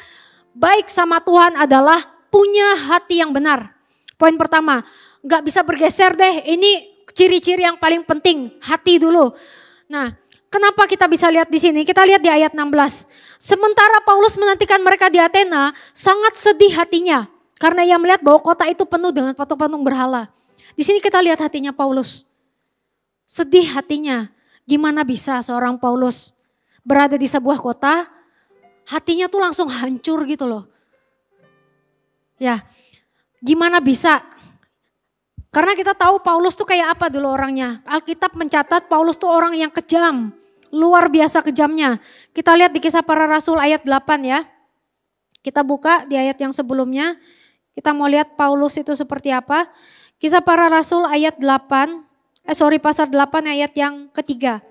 F: baik sama Tuhan adalah punya hati yang benar. Poin pertama, gak bisa bergeser deh, ini ciri-ciri yang paling penting, hati dulu. Nah, kenapa kita bisa lihat di sini? Kita lihat di ayat 16. Sementara Paulus menantikan mereka di Athena, sangat sedih hatinya. Karena ia melihat bahwa kota itu penuh dengan patung-patung berhala. Di sini kita lihat hatinya Paulus. Sedih hatinya. Gimana bisa seorang Paulus berada di sebuah kota, hatinya tuh langsung hancur gitu loh. Ya, gimana bisa? Karena kita tahu Paulus tuh kayak apa dulu orangnya. Alkitab mencatat Paulus tuh orang yang kejam. Luar biasa kejamnya. Kita lihat di Kisah Para Rasul ayat 8 ya. Kita buka di ayat yang sebelumnya. Kita mau lihat Paulus itu seperti apa. Kisah Para Rasul ayat 8. Pasal 8 ayat yang ketiga.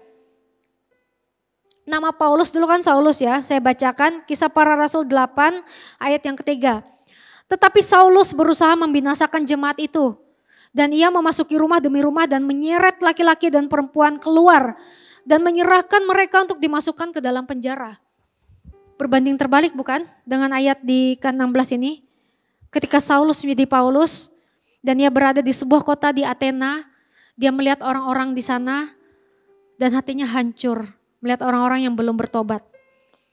F: Nama Paulus dulu kan Saulus ya. Saya bacakan Kisah Para Rasul 8 ayat yang ketiga. Tetapi Saulus berusaha membinasakan jemaat itu. Dan ia memasuki rumah demi rumah dan menyeret laki-laki dan perempuan keluar. Dan menyerahkan mereka untuk dimasukkan ke dalam penjara. Berbanding terbalik bukan? Dengan ayat di ke-16 ini. Ketika Saulus menjadi Paulus. Dan ia berada di sebuah kota di Athena. Dia melihat orang-orang di sana. Dan hatinya hancur. Melihat orang-orang yang belum bertobat.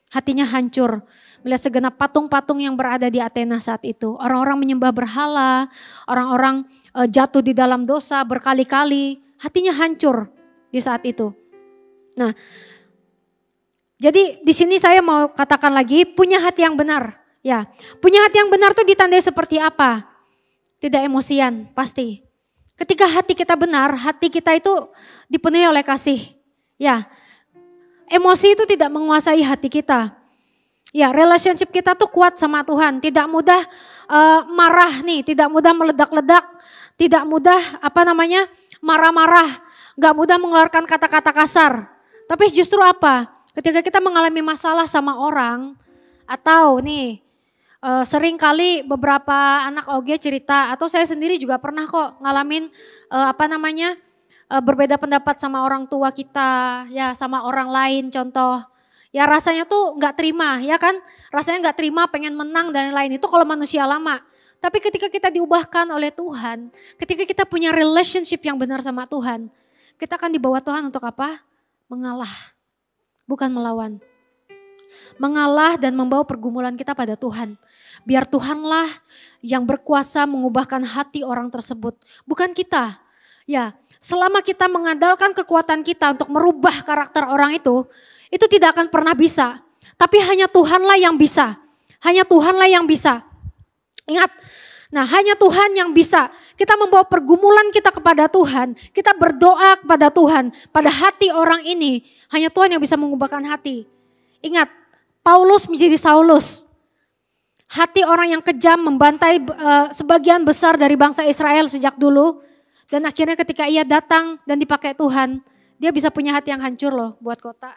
F: Hatinya hancur. Melihat segenap patung-patung yang berada di Athena saat itu. Orang-orang menyembah berhala. Orang-orang jatuh di dalam dosa berkali-kali. Hatinya hancur di saat itu. Nah, jadi di sini saya mau katakan lagi, punya hati yang benar. Ya, punya hati yang benar tuh ditandai seperti apa? Tidak emosian, pasti. Ketika hati kita benar, hati kita itu dipenuhi oleh kasih. Ya, emosi itu tidak menguasai hati kita. Ya, relationship kita tuh kuat sama Tuhan. Tidak mudah marah nih, tidak mudah meledak-ledak, tidak mudah marah-marah, gak mudah mengeluarkan kata-kata kasar. Tapi justru apa? Ketika kita mengalami masalah sama orang, atau nih Sering kali beberapa anak OG cerita atau saya sendiri juga pernah kok ngalamin berbeda pendapat sama orang tua kita, ya sama orang lain contoh. Ya rasanya tuh nggak terima, ya kan? Rasanya nggak terima, pengen menang dan lain-lain. Itu kalau manusia lama. Tapi ketika kita diubahkan oleh Tuhan, ketika kita punya relationship yang benar sama Tuhan, kita akan dibawa Tuhan untuk apa? Mengalah, bukan melawan. Mengalah dan membawa pergumulan kita pada Tuhan. Biar Tuhanlah yang berkuasa mengubahkan hati orang tersebut, bukan kita. Ya, selama kita mengandalkan kekuatan kita untuk merubah karakter orang itu tidak akan pernah bisa. Tapi hanya Tuhanlah yang bisa. Hanya Tuhanlah yang bisa. Ingat, nah hanya Tuhan yang bisa. Kita membawa pergumulan kita kepada Tuhan. Kita berdoa kepada Tuhan. Pada hati orang ini, hanya Tuhan yang bisa mengubahkan hati. Ingat, Paulus menjadi Saulus. Hati orang yang kejam membantai sebagian besar dari bangsa Israel sejak dulu. Dan akhirnya ketika ia datang dan dipakai Tuhan, dia bisa punya hati yang hancur loh buat kota.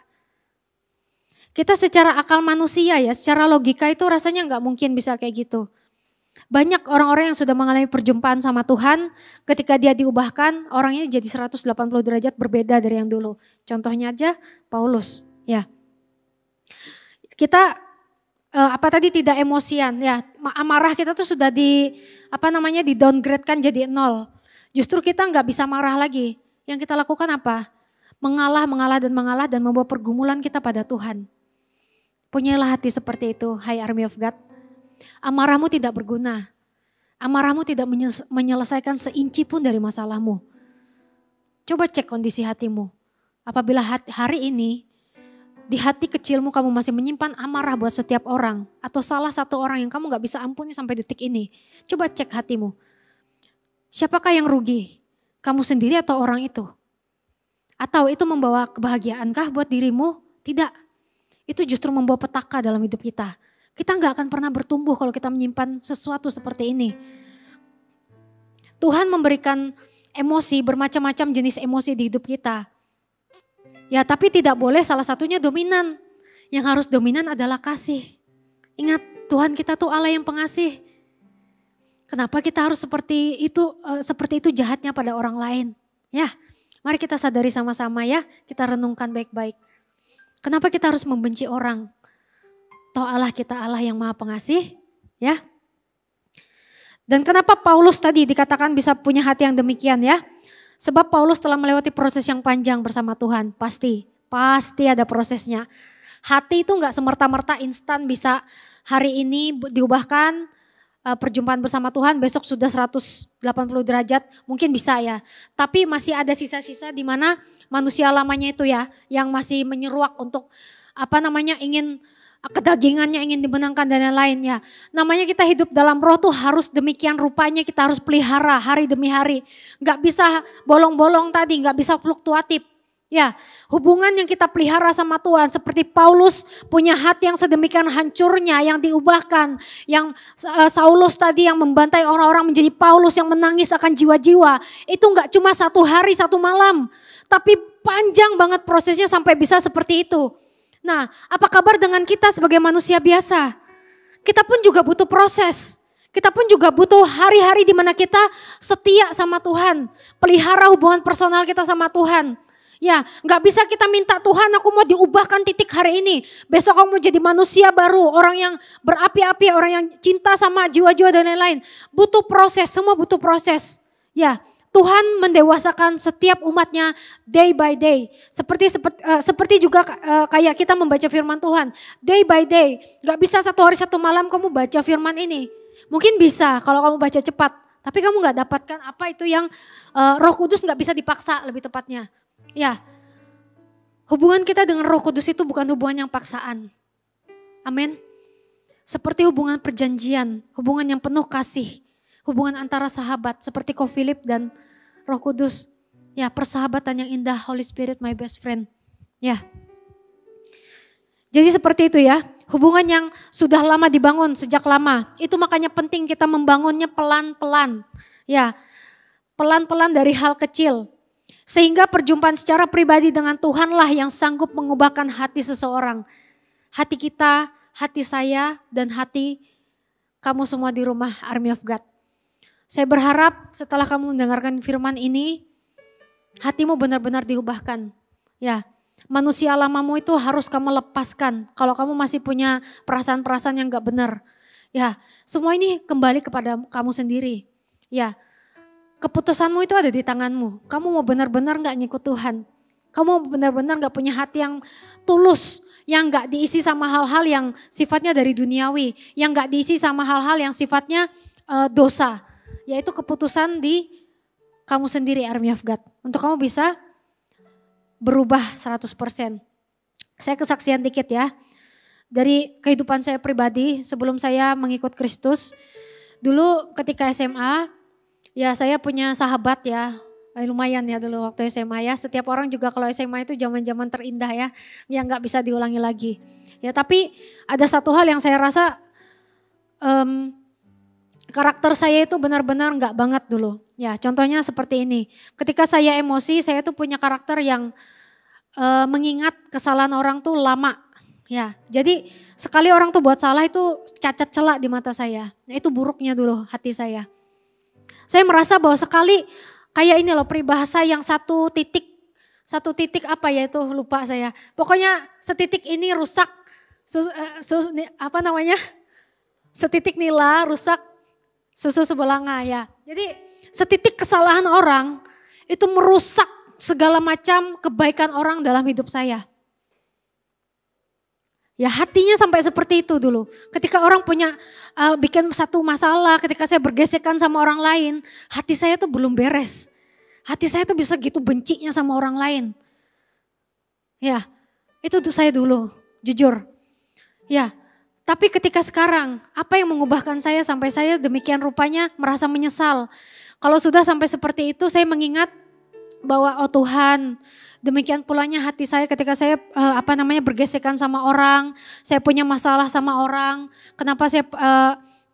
F: Kita secara akal manusia ya, secara logika itu rasanya nggak mungkin bisa kayak gitu. Banyak orang-orang yang sudah mengalami perjumpaan sama Tuhan, ketika dia diubahkan, orangnya jadi 180 derajat berbeda dari yang dulu. Contohnya aja Paulus, ya. Kita tidak emosian ya, amarah kita tuh sudah di downgrade kan jadi 0. Justru kita nggak bisa marah lagi. Yang kita lakukan apa? Mengalah dan membawa pergumulan kita pada Tuhan. Punyailah hati seperti itu, hai Army of God. Amarahmu tidak berguna. Amarahmu tidak menyelesaikan seinci pun dari masalahmu. Coba cek kondisi hatimu. Apabila hari ini di hati kecilmu kamu masih menyimpan amarah buat setiap orang. Atau salah satu orang yang kamu gak bisa ampuni sampai detik ini. Coba cek hatimu. Siapakah yang rugi? Kamu sendiri atau orang itu? Atau itu membawa kebahagiaankah buat dirimu? Tidak. Itu justru membawa petaka dalam hidup kita. Kita gak akan pernah bertumbuh kalau kita menyimpan sesuatu seperti ini. Tuhan memberikan emosi, bermacam-macam jenis emosi di hidup kita. Ya tapi tidak boleh salah satunya dominan. Yang harus dominan adalah kasih. Ingat Tuhan kita tuh Allah yang pengasih. Kenapa kita harus seperti itu jahatnya pada orang lain? Ya, mari kita sadari sama-sama ya, kita renungkan baik-baik. Kenapa kita harus membenci orang? Toh Allah kita Allah yang Maha Pengasih, ya. Dan kenapa Paulus tadi dikatakan bisa punya hati yang demikian ya? Sebab Paulus telah melewati proses yang panjang bersama Tuhan, pasti ada prosesnya. Hati itu gak semerta-merta instan bisa hari ini diubahkan, perjumpaan bersama Tuhan besok sudah 180 derajat, mungkin bisa ya. Tapi masih ada sisa-sisa di mana manusia lamanya itu ya, yang masih menyeruak untuk ingin kedagingannya, ingin dimenangkan dan lain-lainnya. Namanya kita hidup dalam roh tuh harus demikian rupanya, kita harus pelihara hari demi hari. Gak bisa bolong-bolong tadi, gak bisa fluktuatif. Ya, hubungan yang kita pelihara sama Tuhan seperti Paulus punya hati yang sedemikian hancurnya, yang diubahkan. Yang Saulus tadi yang membantai orang-orang menjadi Paulus yang menangis akan jiwa-jiwa. Itu gak cuma 1 hari 1 malam, tapi panjang banget prosesnya sampai bisa seperti itu. Nah, apa kabar dengan kita sebagai manusia biasa? Kita pun juga butuh proses. Kita pun juga butuh hari-hari di mana kita setia sama Tuhan. Pelihara hubungan personal kita sama Tuhan. Ya, gak bisa kita minta Tuhan aku mau diubahkan titik hari ini. Besok kamu jadi manusia baru, orang yang berapi-api, orang yang cinta sama jiwa-jiwa dan lain-lain. Butuh proses, semua butuh proses. Ya, Tuhan mendewasakan setiap umatnya day by day. Seperti juga kayak kita membaca firman Tuhan. Day by day. Gak bisa 1 hari 1 malam kamu baca firman ini. Mungkin bisa kalau kamu baca cepat. Tapi kamu gak dapatkan apa itu yang Roh Kudus gak bisa dipaksa lebih tepatnya. Ya, hubungan kita dengan Roh Kudus itu bukan hubungan yang paksaan. Amin. Seperti hubungan perjanjian, hubungan yang penuh kasih. Hubungan antara sahabat seperti Ko Philip dan Roh Kudus. Ya, persahabatan yang indah, Holy Spirit my best friend. Ya. Jadi seperti itu ya, hubungan yang sudah lama dibangun sejak lama. Itu makanya penting kita membangunnya pelan-pelan. Ya, pelan-pelan dari hal kecil. Sehingga perjumpaan secara pribadi dengan Tuhanlah yang sanggup mengubahkan hati seseorang. Hati kita, hati saya, dan hati kamu semua di rumah Army of God. Saya berharap setelah kamu mendengarkan firman ini, hatimu benar-benar diubahkan. Ya, manusia lamamu itu harus kamu lepaskan. Kalau kamu masih punya perasaan-perasaan yang gak benar. Ya, semua ini kembali kepada kamu sendiri. Ya, keputusanmu itu ada di tanganmu. Kamu mau benar-benar gak ngikut Tuhan. Kamu benar-benar gak punya hati yang tulus. Yang gak diisi sama hal-hal yang sifatnya dari duniawi. Yang gak diisi sama hal-hal yang sifatnya dosa. Yaitu keputusan di kamu sendiri Army of God. Untuk kamu bisa berubah 100%. Saya kesaksian dikit ya. Dari kehidupan saya pribadi sebelum saya mengikut Kristus. Dulu ketika SMA, ya saya punya sahabat ya. Lumayan ya dulu waktu SMA ya. Setiap orang juga kalau SMA itu zaman-zaman terindah ya. Yang gak bisa diulangi lagi. Ya tapi ada satu hal yang saya rasa karakter saya itu benar-benar gak banget dulu. Ya contohnya seperti ini. Ketika saya emosi saya tuh punya karakter yang mengingat kesalahan orang tuh lama. Ya jadi sekali orang tuh buat salah itu cacat celak di mata saya. Nah, itu buruknya dulu hati saya. Saya merasa bahwa sekali kayak ini loh peribahasa yang satu titik apa ya itu lupa saya. Pokoknya setitik ini rusak, setitik nila rusak susu sebelanga ya. Jadi setitik kesalahan orang itu merusak segala macam kebaikan orang dalam hidup saya. Ya hatinya sampai seperti itu dulu. Ketika orang punya bikin satu masalah, ketika saya bergesekan sama orang lain, hati saya tuh belum beres. Hati saya tuh bisa gitu bencinya sama orang lain. Ya, itu tuh saya dulu, jujur. Ya, tapi ketika sekarang, apa yang mengubahkan saya sampai saya demikian rupanya merasa menyesal. Kalau sudah sampai seperti itu, saya mengingat bahwa oh Tuhan, demikian pulanya hati saya ketika saya bergesekan sama orang, saya punya masalah sama orang, kenapa saya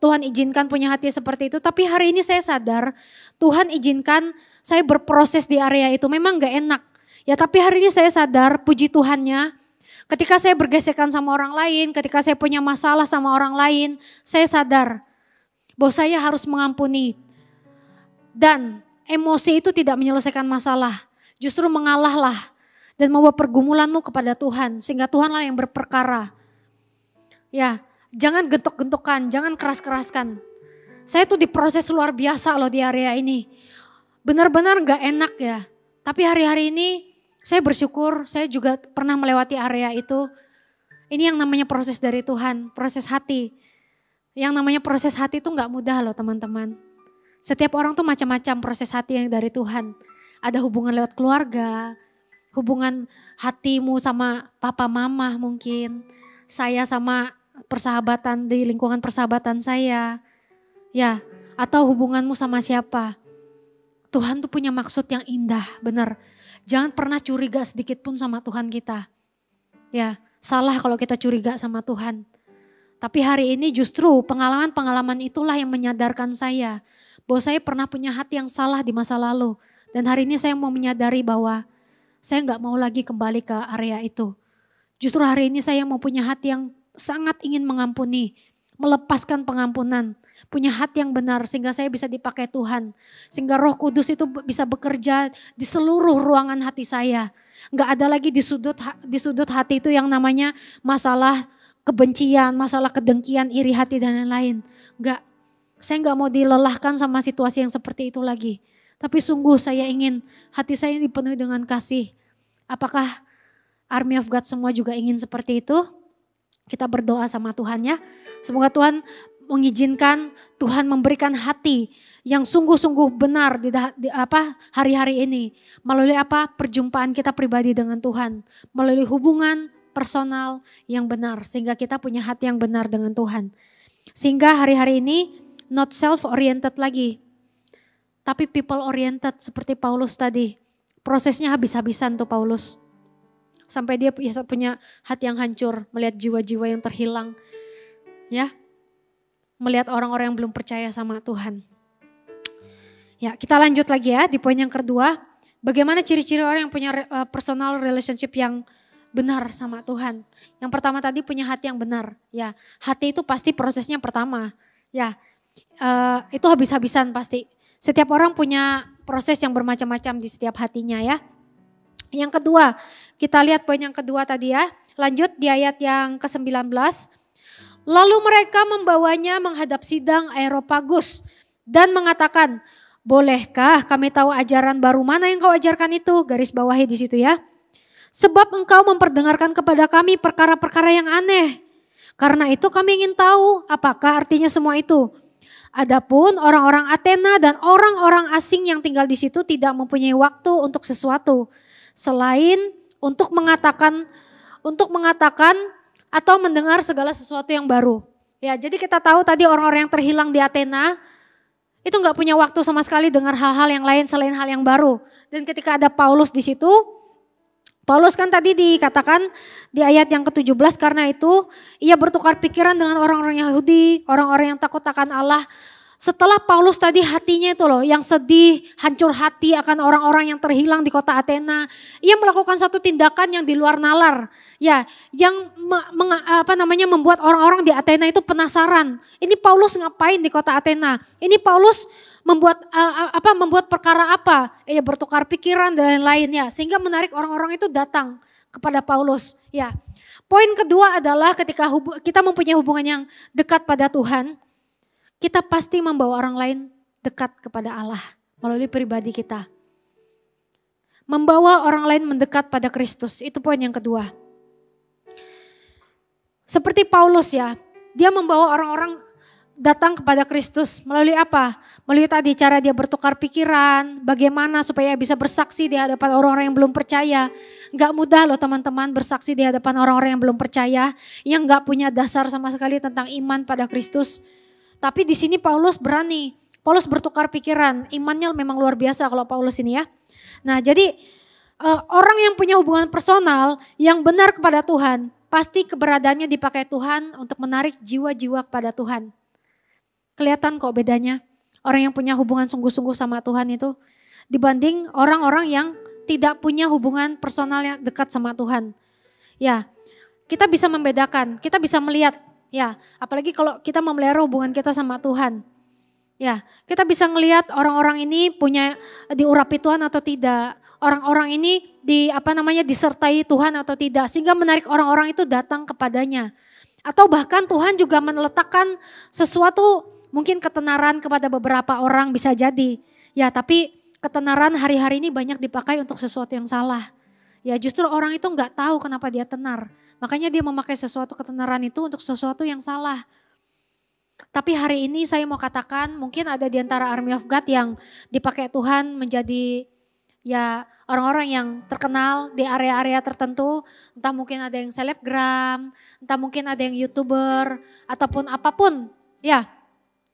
F: Tuhan izinkan punya hati seperti itu. Tapi hari ini saya sadar Tuhan izinkan saya berproses di area itu, memang gak enak. Ya tapi hari ini saya sadar puji Tuhannya, ketika saya bergesekan sama orang lain, ketika saya punya masalah sama orang lain, saya sadar bahwa saya harus mengampuni. Dan emosi itu tidak menyelesaikan masalah. Justru mengalahlah dan membawa pergumulanmu kepada Tuhan. Sehingga Tuhanlah yang berperkara. Ya, jangan gentok-gentokan, jangan keras-keraskan. Saya tuh diproses luar biasa loh di area ini. Benar-benar gak enak ya. Tapi hari-hari ini saya bersyukur saya juga pernah melewati area itu. Ini yang namanya proses dari Tuhan, proses hati. Yang namanya proses hati itu gak mudah loh teman-teman. Setiap orang tuh macam-macam proses hati yang dari Tuhan. Ada hubungan lewat keluarga, hubungan hatimu sama papa mama mungkin. Saya sama persahabatan di lingkungan persahabatan saya. Ya, atau hubunganmu sama siapa. Tuhan tuh punya maksud yang indah, benar. Jangan pernah curiga sedikit pun sama Tuhan kita. Ya, salah kalau kita curiga sama Tuhan. Tapi hari ini justru pengalaman-pengalaman itulah yang menyadarkan saya bahwa saya pernah punya hati yang salah di masa lalu. Dan hari ini saya mau menyadari bahwa saya gak mau lagi kembali ke area itu. Justru hari ini saya mau punya hati yang sangat ingin mengampuni, melepaskan pengampunan. Punya hati yang benar sehingga saya bisa dipakai Tuhan. Sehingga Roh Kudus itu bisa bekerja di seluruh ruangan hati saya. Gak ada lagi di sudut hati itu yang namanya masalah kebencian, masalah kedengkian, iri hati dan lain-lain. Gak, saya gak mau dilelahkan sama situasi yang seperti itu lagi. Tapi sungguh saya ingin hati saya dipenuhi dengan kasih. Apakah Army of God semua juga ingin seperti itu? Kita berdoa sama Tuhan ya. Semoga Tuhan mengizinkan, Tuhan memberikan hati yang sungguh-sungguh benar di hari-hari ini. Melalui perjumpaan kita pribadi dengan Tuhan. Melalui hubungan personal yang benar. Sehingga kita punya hati yang benar dengan Tuhan. Sehingga hari-hari ini not self-oriented lagi. Tapi people oriented seperti Paulus tadi. Prosesnya habis-habisan tuh Paulus. Sampai dia punya hati yang hancur. Melihat jiwa-jiwa yang terhilang. Ya, melihat orang-orang yang belum percaya sama Tuhan. Ya, kita lanjut lagi ya di poin yang kedua. Bagaimana ciri-ciri orang yang punya personal relationship yang benar sama Tuhan. Yang pertama tadi punya hati yang benar. Ya, hati itu pasti prosesnya pertama. Ya, itu habis-habisan pasti. Setiap orang punya proses yang bermacam-macam di setiap hatinya ya. Yang kedua, kita lihat poin yang kedua tadi ya. Lanjut di ayat yang ke-19. Lalu mereka membawanya menghadap sidang Areopagus dan mengatakan, bolehkah kami tahu ajaran baru mana yang kau ajarkan itu? Garis bawahi di situ ya. Sebab engkau memperdengarkan kepada kami perkara-perkara yang aneh. Karena itu kami ingin tahu apakah artinya semua itu. Adapun orang-orang Athena dan orang-orang asing yang tinggal di situ tidak mempunyai waktu untuk sesuatu. Selain untuk mengatakan atau mendengar segala sesuatu yang baru. Ya, jadi kita tahu tadi orang-orang yang terhilang di Athena itu nggak punya waktu sama sekali dengar hal-hal yang lain selain hal yang baru. Dan ketika ada Paulus di situ, Paulus kan tadi dikatakan di ayat yang ke-17 karena itu ia bertukar pikiran dengan orang-orang Yahudi, orang-orang yang takut akan Allah. Setelah Paulus tadi hatinya itu loh yang sedih, hancur hati akan orang-orang yang terhilang di kota Athena. Ia melakukan satu tindakan yang di luar nalar. Ya, yang membuat orang-orang di Athena itu penasaran. Ini Paulus ngapain di kota Athena? Ini Paulus membuat perkara apa? Ya bertukar pikiran dan lain-lain ya, sehingga menarik orang-orang itu datang kepada Paulus. Ya. Poin kedua adalah ketika kita mempunyai hubungan yang dekat pada Tuhan, kita pasti membawa orang lain dekat kepada Allah melalui pribadi kita. Membawa orang lain mendekat pada Kristus, itu poin yang kedua. Seperti Paulus ya, dia membawa orang-orang datang kepada Kristus melalui apa? Melalui tadi cara dia bertukar pikiran, bagaimana supaya bisa bersaksi di hadapan orang-orang yang belum percaya. Gak mudah loh teman-teman bersaksi di hadapan orang-orang yang belum percaya, yang gak punya dasar sama sekali tentang iman pada Kristus. Tapi di sini Paulus berani, Paulus bertukar pikiran, imannya memang luar biasa kalau Paulus ini ya. Nah jadi orang yang punya hubungan personal yang benar kepada Tuhan, pasti keberadaannya dipakai Tuhan untuk menarik jiwa-jiwa kepada Tuhan. Kelihatan kok bedanya orang yang punya hubungan sungguh-sungguh sama Tuhan itu dibanding orang-orang yang tidak punya hubungan personal yang dekat sama Tuhan. Ya, kita bisa membedakan, kita bisa melihat ya, apalagi kalau kita memelihara hubungan kita sama Tuhan. Ya, kita bisa ngelihat orang-orang ini punya diurapi Tuhan atau tidak. Orang-orang ini disertai Tuhan atau tidak sehingga menarik orang-orang itu datang kepadanya. Atau bahkan Tuhan juga meletakkan sesuatu mungkin ketenaran kepada beberapa orang bisa jadi. Ya tapi ketenaran hari-hari ini banyak dipakai untuk sesuatu yang salah. Ya justru orang itu nggak tahu kenapa dia tenar. Makanya dia memakai sesuatu ketenaran itu untuk sesuatu yang salah. Tapi hari ini saya mau katakan mungkin ada di antara Army of God yang dipakai Tuhan menjadi ya orang-orang yang terkenal di area-area tertentu. Entah mungkin ada yang selebgram, entah mungkin ada yang YouTuber, ataupun apapun. Ya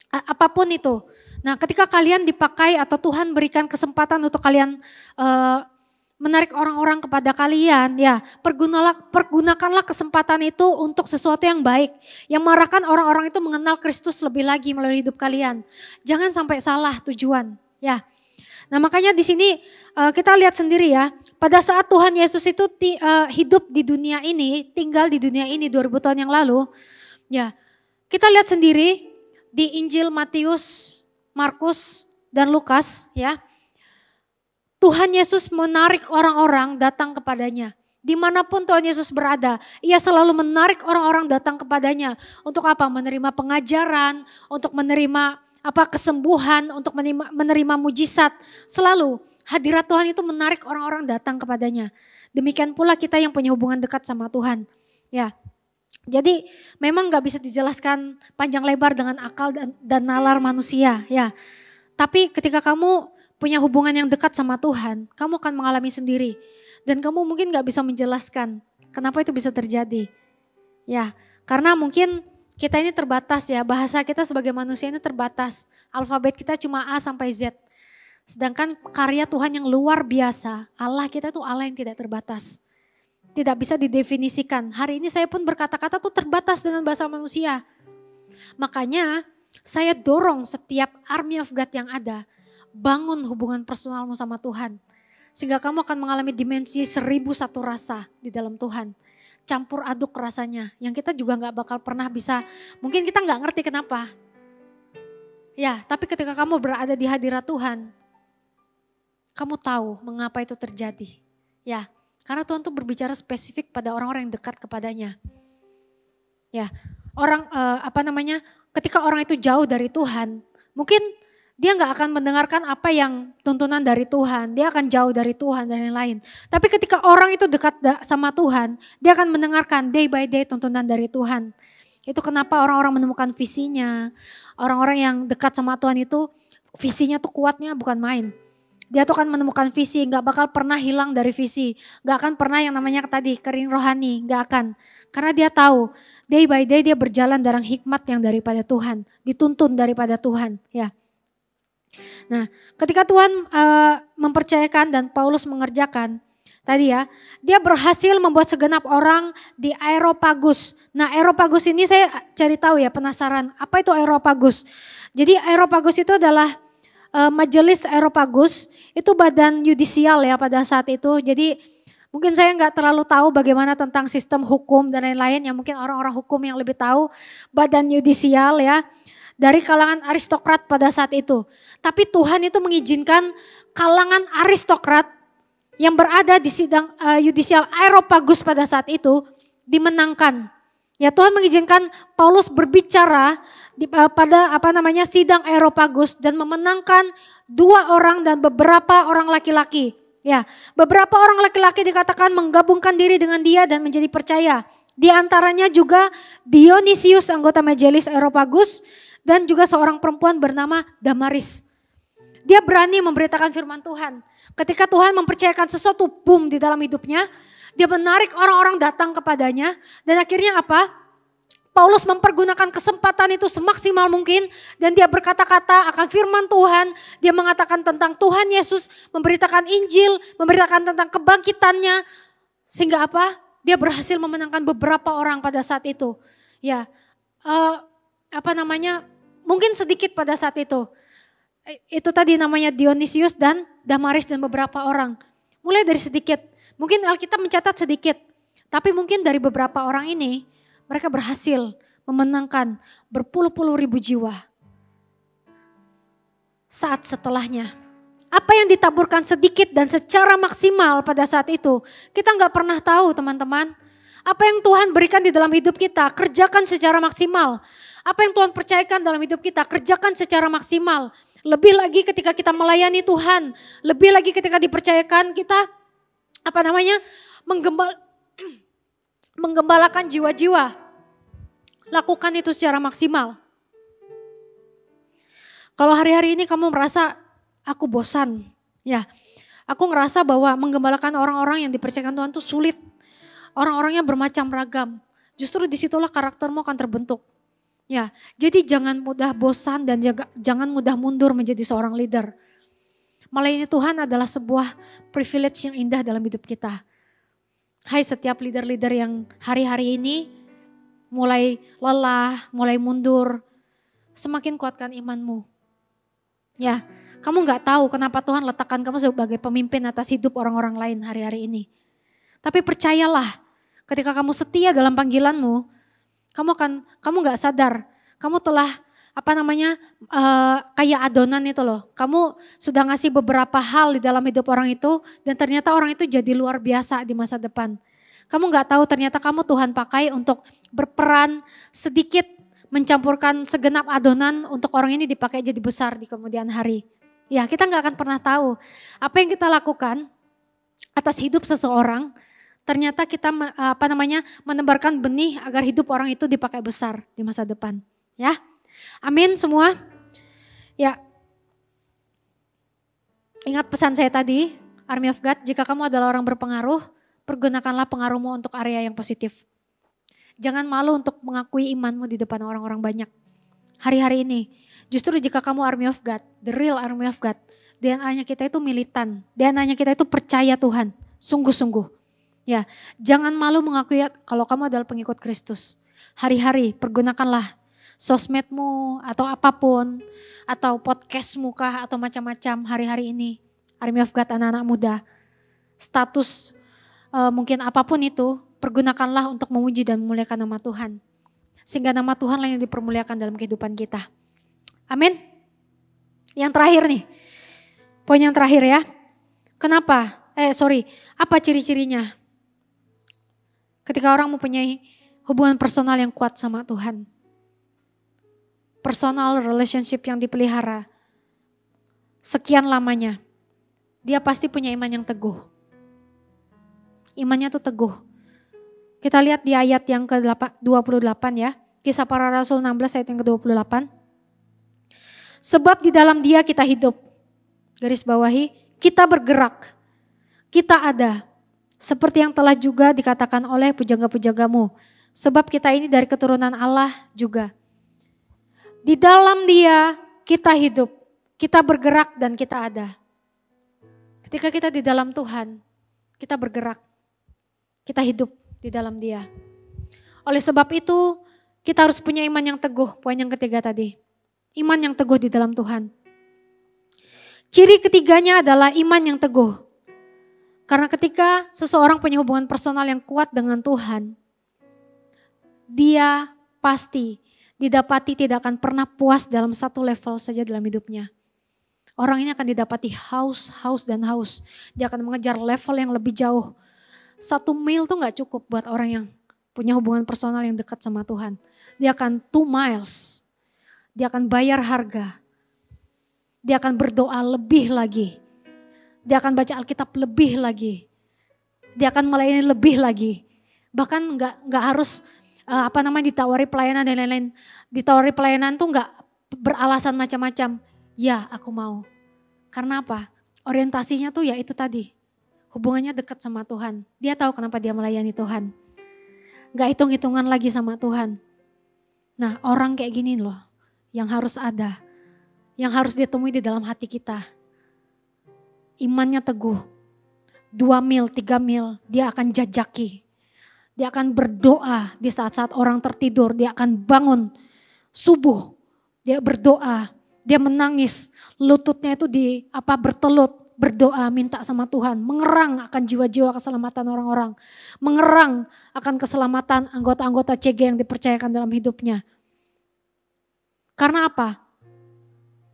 F: apapun itu. Nah ketika kalian dipakai atau Tuhan berikan kesempatan untuk kalian menarik orang-orang kepada kalian, ya pergunakanlah kesempatan itu untuk sesuatu yang baik. Yang mengarahkan orang-orang itu mengenal Kristus lebih lagi melalui hidup kalian. Jangan sampai salah tujuan. Ya. Nah makanya di sini kita lihat sendiri ya. Pada saat Tuhan Yesus itu hidup di dunia ini, tinggal di dunia ini 2000 tahun yang lalu. Ya kita lihat sendiri di Injil Matius, Markus, dan Lukas ya. Tuhan Yesus menarik orang-orang datang kepadanya. Dimanapun Tuhan Yesus berada, ia selalu menarik orang-orang datang kepadanya. Untuk apa? Menerima pengajaran, untuk menerima kesembuhan, untuk menerima mujizat. Selalu hadirat Tuhan itu menarik orang-orang datang kepadanya. Demikian pula kita yang punya hubungan dekat sama Tuhan. Ya, jadi memang gak bisa dijelaskan panjang lebar dengan akal dan nalar manusia. Ya, tapi ketika kamu punya hubungan yang dekat sama Tuhan, kamu akan mengalami sendiri. Dan kamu mungkin gak bisa menjelaskan kenapa itu bisa terjadi. Ya, karena mungkin kita ini terbatas ya, bahasa kita sebagai manusia ini terbatas. Alfabet kita cuma A sampai Z. Sedangkan karya Tuhan yang luar biasa, Allah kita tuh Allah yang tidak terbatas. Tidak bisa didefinisikan. Hari ini saya pun berkata-kata tuh terbatas dengan bahasa manusia. Makanya saya dorong setiap Army of God yang ada, bangun hubungan personalmu sama Tuhan. Sehingga kamu akan mengalami dimensi 1001 rasa di dalam Tuhan. Campur aduk rasanya yang kita juga gak bakal pernah bisa, mungkin kita gak ngerti kenapa. Ya, tapi ketika kamu berada di hadirat Tuhan, kamu tahu mengapa itu terjadi. Ya, karena Tuhan tuh berbicara spesifik pada orang-orang yang dekat kepadanya. Ya, ketika orang itu jauh dari Tuhan, mungkin dia nggak akan mendengarkan apa yang tuntunan dari Tuhan, dia akan jauh dari Tuhan dan lain-lain. Tapi ketika orang itu dekat sama Tuhan, dia akan mendengarkan day by day tuntunan dari Tuhan. Itu kenapa orang-orang menemukan visinya, orang-orang yang dekat sama Tuhan itu visinya tuh kuatnya bukan main. Dia tuh akan menemukan visi, gak bakal pernah hilang dari visi. Gak akan pernah yang namanya tadi kering rohani, gak akan. Karena dia tahu day by day dia berjalan dalam hikmat yang daripada Tuhan, dituntun daripada Tuhan. Ya. Nah, ketika Tuhan mempercayakan dan Paulus mengerjakan, tadi ya, dia berhasil membuat segenap orang di Areopagus. Nah, Areopagus ini saya cari tahu ya, penasaran. Apa itu Areopagus? Jadi Areopagus itu adalah Majelis Areopagus, itu badan yudisial ya pada saat itu. Jadi mungkin saya nggak terlalu tahu bagaimana tentang sistem hukum dan lain-lain. Yang mungkin orang-orang hukum yang lebih tahu, badan yudisial ya. Dari kalangan aristokrat pada saat itu. Tapi Tuhan itu mengizinkan kalangan aristokrat yang berada di sidang yudisial Areopagus pada saat itu dimenangkan. Ya, Tuhan mengizinkan Paulus berbicara pada sidang Areopagus dan memenangkan 2 orang dan beberapa orang laki-laki. Ya, beberapa orang laki-laki dikatakan menggabungkan diri dengan dia dan menjadi percaya. Di antaranya juga Dionysius anggota Majelis Areopagus dan juga seorang perempuan bernama Damaris. Dia berani memberitakan firman Tuhan. Ketika Tuhan mempercayakan sesuatu boom di dalam hidupnya, dia menarik orang-orang datang kepadanya dan akhirnya apa? Paulus mempergunakan kesempatan itu semaksimal mungkin dan dia berkata-kata akan firman Tuhan. Dia mengatakan tentang Tuhan Yesus, memberitakan Injil, memberitakan tentang kebangkitannya. Sehingga apa? Dia berhasil memenangkan beberapa orang pada saat itu. Ya, mungkin sedikit pada saat itu. Itu tadi namanya Dionysius dan Damaris dan beberapa orang. Mulai dari sedikit. Mungkin Alkitab mencatat sedikit, tapi mungkin dari beberapa orang ini mereka berhasil memenangkan berpuluh-puluh ribu jiwa. Saat setelahnya, apa yang ditaburkan sedikit dan secara maksimal pada saat itu, kita nggak pernah tahu teman-teman. Apa yang Tuhan berikan di dalam hidup kita, kerjakan secara maksimal. Apa yang Tuhan percayakan dalam hidup kita, kerjakan secara maksimal. Lebih lagi ketika kita melayani Tuhan, lebih lagi ketika dipercayakan kita menggembalakan jiwa-jiwa. Lakukan itu secara maksimal. Kalau hari-hari ini kamu merasa aku bosan, ya, aku ngerasa bahwa menggembalakan orang-orang yang dipercayakan Tuhan itu sulit. Orang-orangnya bermacam ragam. Justru disitulah karaktermu akan terbentuk. Ya, jadi jangan mudah bosan dan jangan mudah mundur menjadi seorang leader. Melayani Tuhan adalah sebuah privilege yang indah dalam hidup kita. Hai setiap leader-leader yang hari-hari ini mulai lelah, mulai mundur, semakin kuatkan imanmu. Ya, kamu gak tahu kenapa Tuhan letakkan kamu sebagai pemimpin atas hidup orang-orang lain hari-hari ini. Tapi percayalah, ketika kamu setia dalam panggilanmu, kamu gak sadar, kamu telah kayak adonan itu loh. Kamu sudah ngasih beberapa hal di dalam hidup orang itu dan ternyata orang itu jadi luar biasa di masa depan. Kamu gak tahu ternyata kamu Tuhan pakai untuk berperan sedikit mencampurkan segenap adonan untuk orang ini dipakai jadi besar di kemudian hari. Ya, kita gak akan pernah tahu apa yang kita lakukan atas hidup seseorang. Ternyata kita menebarkan benih agar hidup orang itu dipakai besar di masa depan. Ya. Amin semua. Ya. Ingat pesan saya tadi, Army of God, jika kamu adalah orang berpengaruh, pergunakanlah pengaruhmu untuk area yang positif. Jangan malu untuk mengakui imanmu di depan orang-orang banyak. Hari-hari ini, justru jika kamu Army of God, the real Army of God, DNA-nya kita itu militan, DNA-nya kita itu percaya Tuhan, sungguh-sungguh. Ya, jangan malu mengakui kalau kamu adalah pengikut Kristus. Hari-hari pergunakanlah sosmedmu atau apapun, atau podcastmu kah atau macam-macam hari-hari ini. Army of God anak-anak muda, status mungkin apapun itu, pergunakanlah untuk memuji dan memuliakan nama Tuhan. Sehingga nama Tuhan lah yang dipermuliakan dalam kehidupan kita. Amin. Yang terakhir nih, poin yang terakhir ya. Kenapa? Apa ciri-cirinya? Ketika orang mempunyai hubungan personal yang kuat sama Tuhan. Personal relationship yang dipelihara. Sekian lamanya. Dia pasti punya iman yang teguh. Imannya tuh teguh. Kita lihat di ayat yang ke-28 ya. Kisah Para Rasul 16 ayat yang ke-28. Sebab di dalam Dia kita hidup. Garis bawahi, kita bergerak. Kita ada. Seperti yang telah juga dikatakan oleh pujangga-pujanggamu. Sebab kita ini dari keturunan Allah juga. Di dalam Dia kita hidup. Kita bergerak dan kita ada. Ketika kita di dalam Tuhan, kita bergerak. Kita hidup di dalam Dia. Oleh sebab itu, kita harus punya iman yang teguh. Poin yang ketiga tadi. Iman yang teguh di dalam Tuhan. Ciri ketiganya adalah iman yang teguh. Karena ketika seseorang punya hubungan personal yang kuat dengan Tuhan, dia pasti didapati tidak akan pernah puas dalam satu level saja dalam hidupnya. Orang ini akan didapati haus dan haus. Dia akan mengejar level yang lebih jauh. 1 mil tuh gak cukup buat orang yang punya hubungan personal yang dekat sama Tuhan. Dia akan 2 miles. Dia akan bayar harga. Dia akan berdoa lebih lagi. Dia akan baca Alkitab lebih lagi. Dia akan melayani lebih lagi. Bahkan nggak harus ditawari pelayanan dan lain-lain. Ditawari pelayanan tuh nggak beralasan macam-macam. Ya, aku mau. Karena apa? Orientasinya tuh ya itu tadi. Hubungannya dekat sama Tuhan. Dia tahu kenapa dia melayani Tuhan. Nggak hitung-hitungan lagi sama Tuhan. Nah, orang kayak gini loh yang harus ada. Yang harus ditemui di dalam hati kita. Imannya teguh. 2 mil, 3 mil, dia akan jajaki. Dia akan berdoa di saat-saat orang tertidur. Dia akan bangun subuh. Dia berdoa, dia menangis. Lututnya itu bertelut, berdoa minta sama Tuhan. Mengerang akan jiwa-jiwa keselamatan orang-orang. Mengerang akan keselamatan anggota-anggota CG yang dipercayakan dalam hidupnya. Karena apa?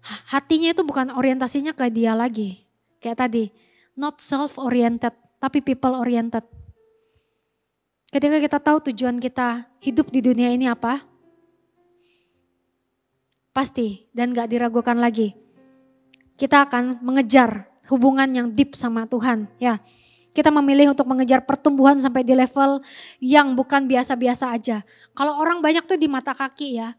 F: Hatinya itu bukan orientasinya ke dia lagi. Kayak tadi, not self-oriented, tapi people-oriented. Ketika kita tahu tujuan kita hidup di dunia ini apa, pasti dan gak diragukan lagi. Kita akan mengejar hubungan yang deep sama Tuhan. Ya, kita memilih untuk mengejar pertumbuhan sampai di level yang bukan biasa-biasa aja. Kalau orang banyak tuh di mata kaki ya,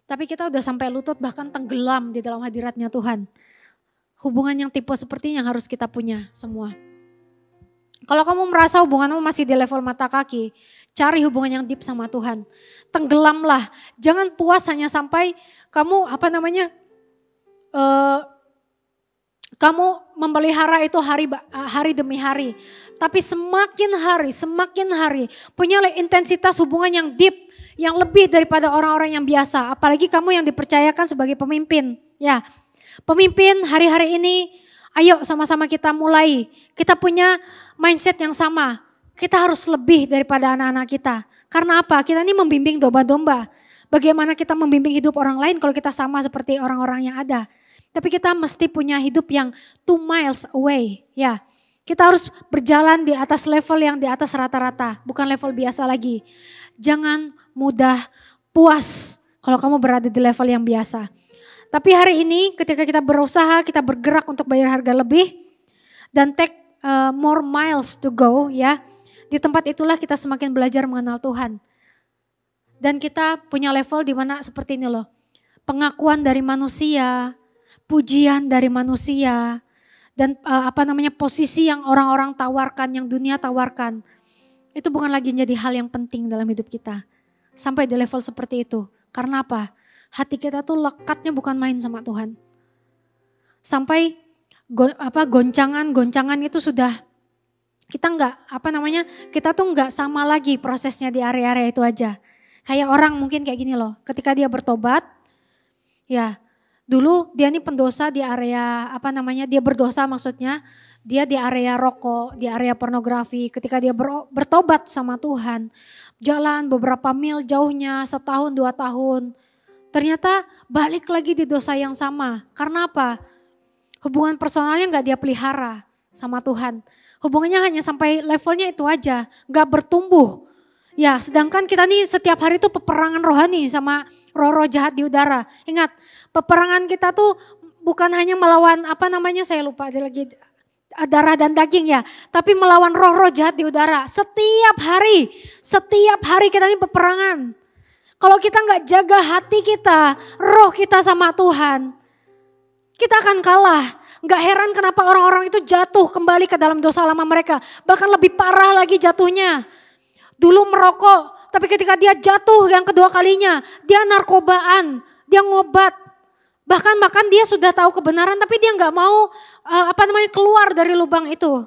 F: tapi kita udah sampai lutut bahkan tenggelam di dalam hadiratnya Tuhan. Hubungan yang tipe seperti ini yang harus kita punya semua. Kalau kamu merasa hubunganmu masih di level mata kaki, cari hubungan yang deep sama Tuhan. Tenggelamlah, jangan puas hanya sampai kamu kamu memelihara itu hari demi hari. Tapi semakin hari, punyalah intensitas hubungan yang deep, yang lebih daripada orang-orang yang biasa. Apalagi kamu yang dipercayakan sebagai pemimpin, ya. Pemimpin hari-hari ini, ayo sama-sama kita mulai. Kita punya mindset yang sama. Kita harus lebih daripada anak-anak kita. Karena apa? Kita ini membimbing domba-domba. Bagaimana kita membimbing hidup orang lain kalau kita sama seperti orang-orang yang ada. Tapi kita mesti punya hidup yang 2 miles away. Ya, kita harus berjalan di atas level yang di atas rata-rata. Bukan level biasa lagi. Jangan mudah puas kalau kamu berada di level yang biasa. Tapi hari ini ketika kita berusaha, kita bergerak untuk bayar harga lebih dan take more miles to go ya. Di tempat itulah kita semakin belajar mengenal Tuhan. Dan kita punya level di mana seperti ini loh. Pengakuan dari manusia, pujian dari manusia dan posisi yang orang-orang tawarkan, yang dunia tawarkan. Itu bukan lagi jadi hal yang penting dalam hidup kita. Sampai di level seperti itu. Karena apa? Hati kita tuh lekatnya bukan main sama Tuhan. Sampai goncangan itu sudah kita kita tuh nggak sama lagi prosesnya di area-area itu aja. Kayak orang mungkin kayak gini loh, ketika dia bertobat, ya dulu dia nih pendosa di area dia berdosa maksudnya, dia di area rokok, di area pornografi. Ketika dia bertobat sama Tuhan, jalan beberapa mil jauhnya, 1 tahun 2 tahun. ternyata balik lagi di dosa yang sama. Karena apa? Hubungan personalnya gak dia pelihara sama Tuhan. Hubungannya hanya sampai levelnya itu aja, gak bertumbuh. Ya, sedangkan kita nih setiap hari tuh peperangan rohani sama roh-roh jahat di udara. Ingat, peperangan kita tuh bukan hanya melawan saya lupa aja lagi darah dan daging ya, tapi melawan roh-roh jahat di udara. Setiap hari kita ini peperangan. Kalau kita nggak jaga hati kita, roh kita sama Tuhan, kita akan kalah. Nggak heran kenapa orang-orang itu jatuh kembali ke dalam dosa lama mereka. Bahkan lebih parah lagi jatuhnya. Dulu merokok, tapi ketika dia jatuh yang kedua kalinya, dia narkobaan, dia ngobat. Bahkan dia sudah tahu kebenaran, tapi dia nggak mau keluar dari lubang itu.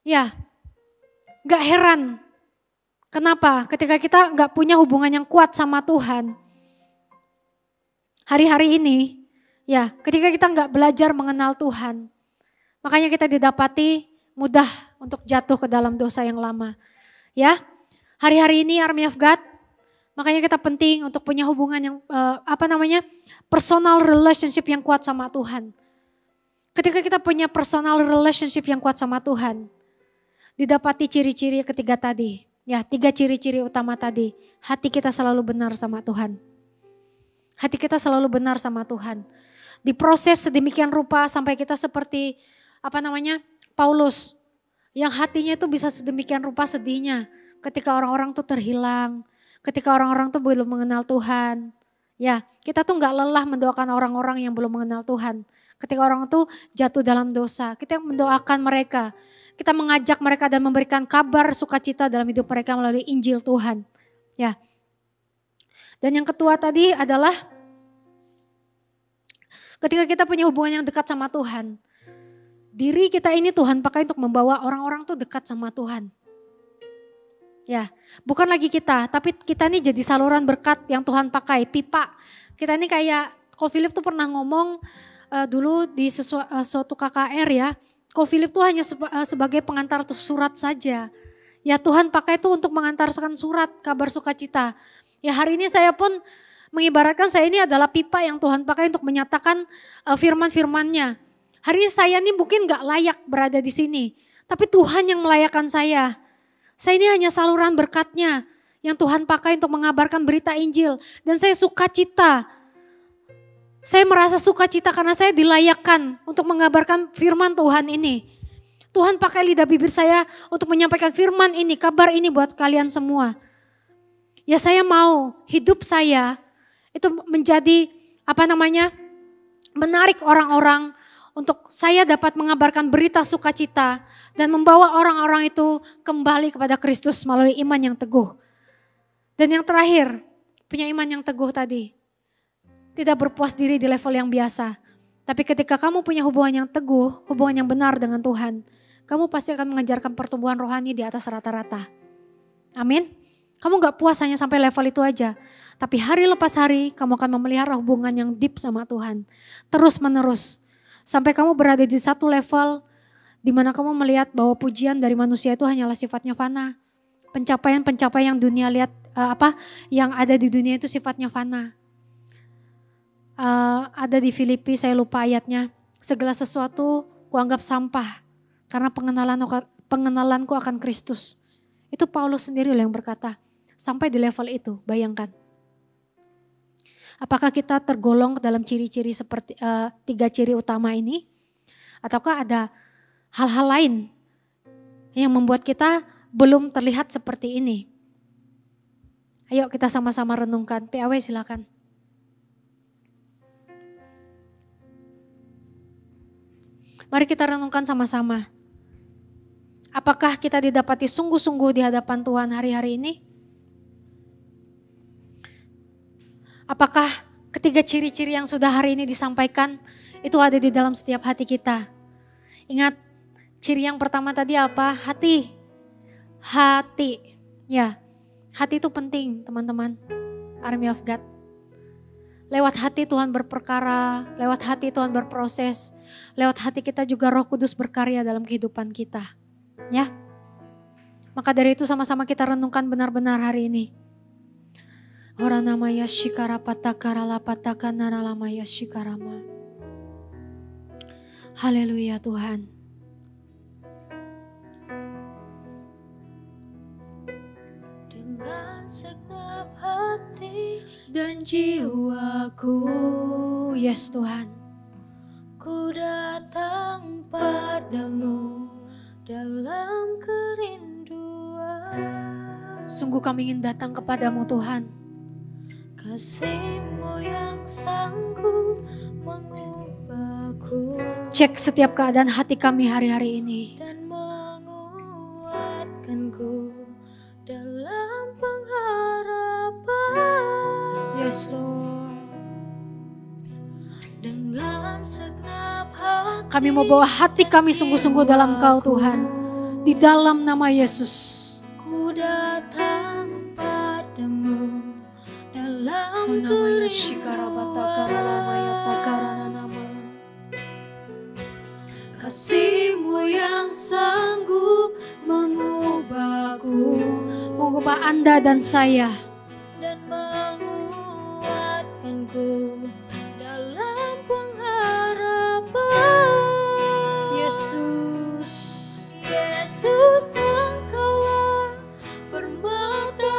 F: Ya, nggak heran. Kenapa? Ketika kita nggak punya hubungan yang kuat sama Tuhan, hari-hari ini, ya, ketika kita nggak belajar mengenal Tuhan, makanya kita didapati mudah untuk jatuh ke dalam dosa yang lama. Ya, hari-hari ini Army of God, makanya kita penting untuk punya hubungan yang personal relationship yang kuat sama Tuhan. Ketika kita punya personal relationship yang kuat sama Tuhan, didapati ciri-ciri ketiga tadi. Ya, 3 ciri-ciri utama tadi. Hati kita selalu benar sama Tuhan. Hati kita selalu benar sama Tuhan. Diproses sedemikian rupa sampai kita seperti Paulus. Yang hatinya itu bisa sedemikian rupa sedihnya. Ketika orang-orang tuh terhilang. Ketika orang-orang tuh belum mengenal Tuhan. Ya, kita tuh gak lelah mendoakan orang-orang yang belum mengenal Tuhan. Ketika orang tuh jatuh dalam dosa, kita mendoakan mereka. Kita mengajak mereka dan memberikan kabar sukacita dalam hidup mereka melalui Injil Tuhan. Ya. Dan yang kedua tadi adalah ketika kita punya hubungan yang dekat sama Tuhan, diri kita ini Tuhan pakai untuk membawa orang-orang tuh dekat sama Tuhan. Ya, bukan lagi kita, tapi kita ini jadi saluran berkat yang Tuhan pakai, pipa. Kita ini kayak, Ko Philip tuh pernah ngomong dulu di suatu KKR ya, Ko Philip tuh hanya sebagai pengantar surat saja. Ya Tuhan pakai itu untuk mengantarkan surat, kabar sukacita. Ya hari ini saya pun mengibaratkan saya ini adalah pipa yang Tuhan pakai untuk menyatakan firman-firmannya. Hari ini saya ini mungkin gak layak berada di sini, tapi Tuhan yang melayakkan saya. Saya ini hanya saluran berkatnya yang Tuhan pakai untuk mengabarkan berita Injil. Dan saya sukacita. Saya merasa sukacita karena saya dilayakkan untuk mengabarkan firman Tuhan ini. Tuhan pakai lidah bibir saya untuk menyampaikan firman ini, kabar ini buat kalian semua. Ya saya mau hidup saya itu menjadi menarik orang-orang untuk saya dapat mengabarkan berita sukacita dan membawa orang-orang itu kembali kepada Kristus melalui iman yang teguh. Dan yang terakhir, punya iman yang teguh tadi. Tidak berpuas diri di level yang biasa. Tapi ketika kamu punya hubungan yang teguh, hubungan yang benar dengan Tuhan, kamu pasti akan mengejarkan pertumbuhan rohani di atas rata-rata. Amin. Kamu gak puas hanya sampai level itu aja. Tapi hari lepas hari kamu akan memelihara hubungan yang deep sama Tuhan. Terus menerus. Sampai kamu berada di satu level di mana kamu melihat bahwa pujian dari manusia itu hanyalah sifatnya fana. Pencapaian-pencapaian yang dunia lihat, yang ada di dunia itu sifatnya fana. Ada di Filipi, saya lupa ayatnya. Segala sesuatu kuanggap sampah karena pengenalanku akan Kristus. Itu Paulus sendiri yang berkata. Sampai di level itu, bayangkan. Apakah kita tergolong dalam ciri-ciri seperti 3 ciri utama ini? Ataukah ada hal-hal lain yang membuat kita belum terlihat seperti ini? Ayo kita sama-sama renungkan. PAW silakan. Mari kita renungkan sama-sama. Apakah kita didapati sungguh-sungguh di hadapan Tuhan hari-hari ini? Apakah ketiga ciri-ciri yang sudah hari ini disampaikan itu ada di dalam setiap hati kita? Ingat, ciri yang pertama tadi apa? Hati. Ya, hati itu penting teman-teman. Army of God. Lewat hati Tuhan berperkara, lewat hati Tuhan berproses, lewat hati kita juga Roh Kudus berkarya dalam kehidupan kita. Ya. Maka dari itu sama-sama kita renungkan benar-benar hari ini. Ora namaya shikara patakara lapataka naralamaya shikarama. Haleluya Tuhan.
B: Dengan segenap hati
F: Dan jiwaku, yes Tuhan.
B: ku datang padamu dalam kerinduan.
F: Sungguh kami ingin datang kepadamu Tuhan.
B: Kasih-Mu yang sanggup mengubahku
F: Cek setiap keadaan hati kami hari-hari ini.
B: dan menguatkanku dalam pengharapan.
F: Yes Lord.
B: Dengan segenap hati
F: Kami mau bawa hati kami sungguh-sungguh dalam Kau Tuhan. Di dalam nama Yesus.
B: ku datang padamu dalam
F: Namaya shikarabata namaya takarana nama. Kasih-Mu yang sanggup mengubahku, mengubah Anda dan saya.
B: dan menguatkanku dalam pengharapan.
F: Yesus.
B: Yesus, Engkaulah permata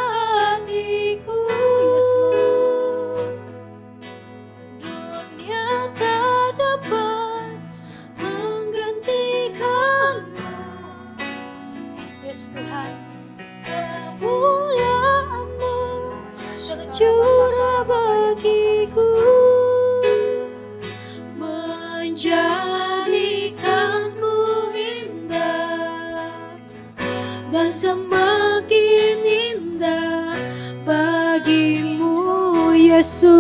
B: hatiku.
F: Yes Lord.
B: Dunia tak dapat menggantikanmu.
F: Yes Tuhan.
B: Kemuliaan-Mu tercurah bagiku,
F: Menjadikanku indah dan semakin indah bagimu Yesus.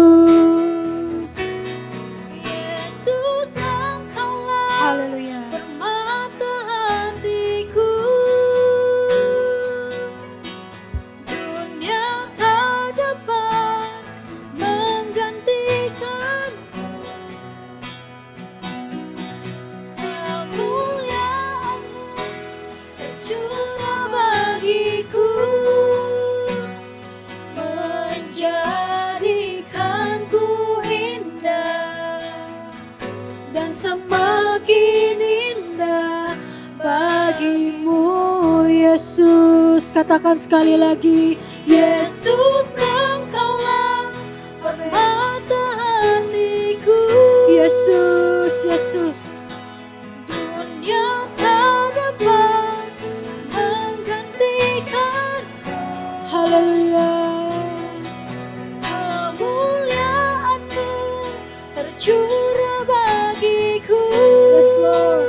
B: Yesus, Engkaulah
F: Haleluya.
B: permata hatiku. Dunia tak dapat menggantikanmu. Kemuliaan-Mu tercurah bagiku, menjadikanku indah dan semakin indah bagimu Yesus. Katakan sekali lagi, Yesus, Engkaulah permata hatiku.
F: Yesus, Yesus.
B: Dunia tak dapat menggantikanmu.
F: Haleluya.
B: Kemuliaan-Mu tercurah bagiku,
F: Yes Lord.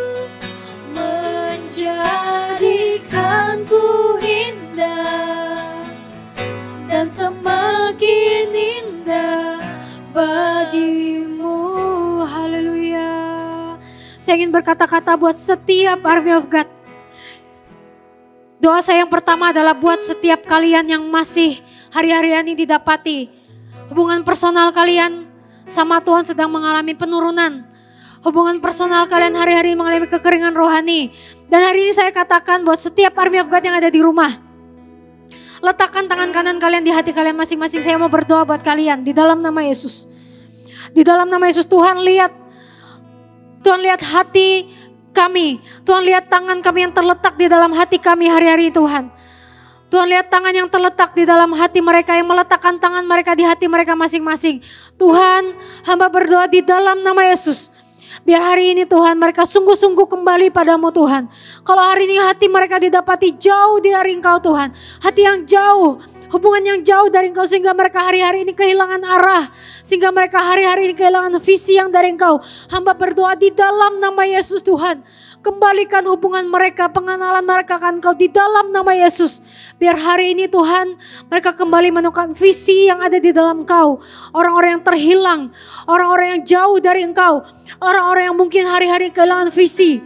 B: menjadikanku indah
F: Dan semakin indah bagimu. Haleluya. Saya ingin berkata-kata buat setiap Army of God. Doa saya yang pertama adalah buat setiap kalian yang masih hari-hari ini didapati hubungan personal kalian sama Tuhan sedang mengalami penurunan. Hubungan personal kalian hari-hari mengalami kekeringan rohani. Dan hari ini saya katakan buat setiap Army of God yang ada di rumah. Letakkan tangan kanan kalian di hati kalian masing-masing. Saya mau berdoa buat kalian di dalam nama Yesus. Di dalam nama Yesus Tuhan lihat hati kami. Tuhan lihat tangan kami yang terletak di dalam hati kami hari-hari Tuhan. Tuhan lihat tangan yang terletak di dalam hati mereka yang meletakkan tangan mereka di hati mereka masing-masing. Tuhan, hamba berdoa di dalam nama Yesus. Biar hari ini Tuhan mereka sungguh-sungguh kembali padamu Tuhan. Kalau hari ini hati mereka didapati jauh dari Engkau Tuhan. Hati yang jauh, hubungan yang jauh dari Engkau sehingga mereka hari-hari ini kehilangan arah. Sehingga mereka hari-hari ini kehilangan visi yang dari Engkau. Hamba berdoa di dalam nama Yesus Tuhan. Kembalikan hubungan mereka, pengenalan mereka akan Engkau di dalam nama Yesus. Biar hari ini Tuhan mereka kembali menemukan visi yang ada di dalam Engkau. Orang-orang yang terhilang, orang-orang yang jauh dari Engkau. Orang-orang yang mungkin hari-hari kehilangan visi,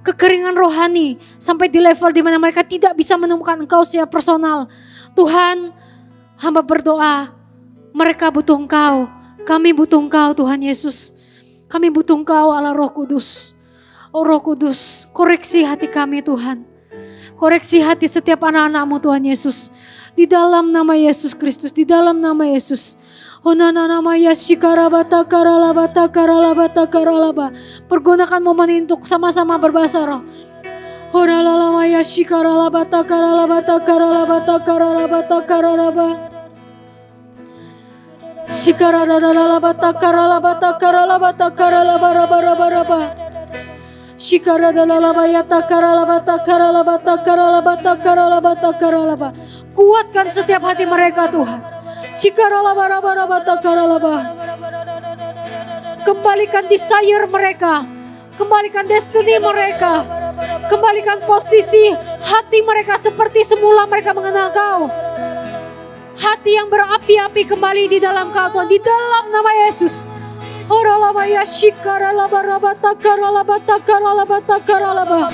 F: kekeringan rohani. Sampai di level di mana mereka tidak bisa menemukan Engkau secara personal. Tuhan, hamba berdoa, mereka butuh Engkau. Kami butuh Engkau Tuhan Yesus. Kami butuh Engkau Allah Roh Kudus. Oh Roh Kudus, koreksi hati kami Tuhan. Koreksi hati setiap anak-anak-Mu Tuhan Yesus. Di dalam nama Yesus Kristus, di dalam nama Yesus. Honana nama Yashikarabata karalabata karalabata karalaba. Pergunakan momen ini untuk sama-sama berbahasa roh. Horalalama Yashikaralabata karalabata karalabata karalabata karalaba. Shikaradadalabata karalabata karalabata karalabarabaraba. Shikaradadalabayata karalabata karalabata karalabata karalabata karalaba. Kuatkan setiap hati mereka Tuhan. Shikaralabarabata karalaba. Kembalikan desire mereka. Kembalikan destiny mereka. Kembalikan posisi hati mereka seperti semula mereka mengenal Kau. Hati yang berapi-api kembali di dalam Kau Tuhan. Di dalam nama Yesus. Oralama ya shikaralabarabata karalabata karalabata karalaba.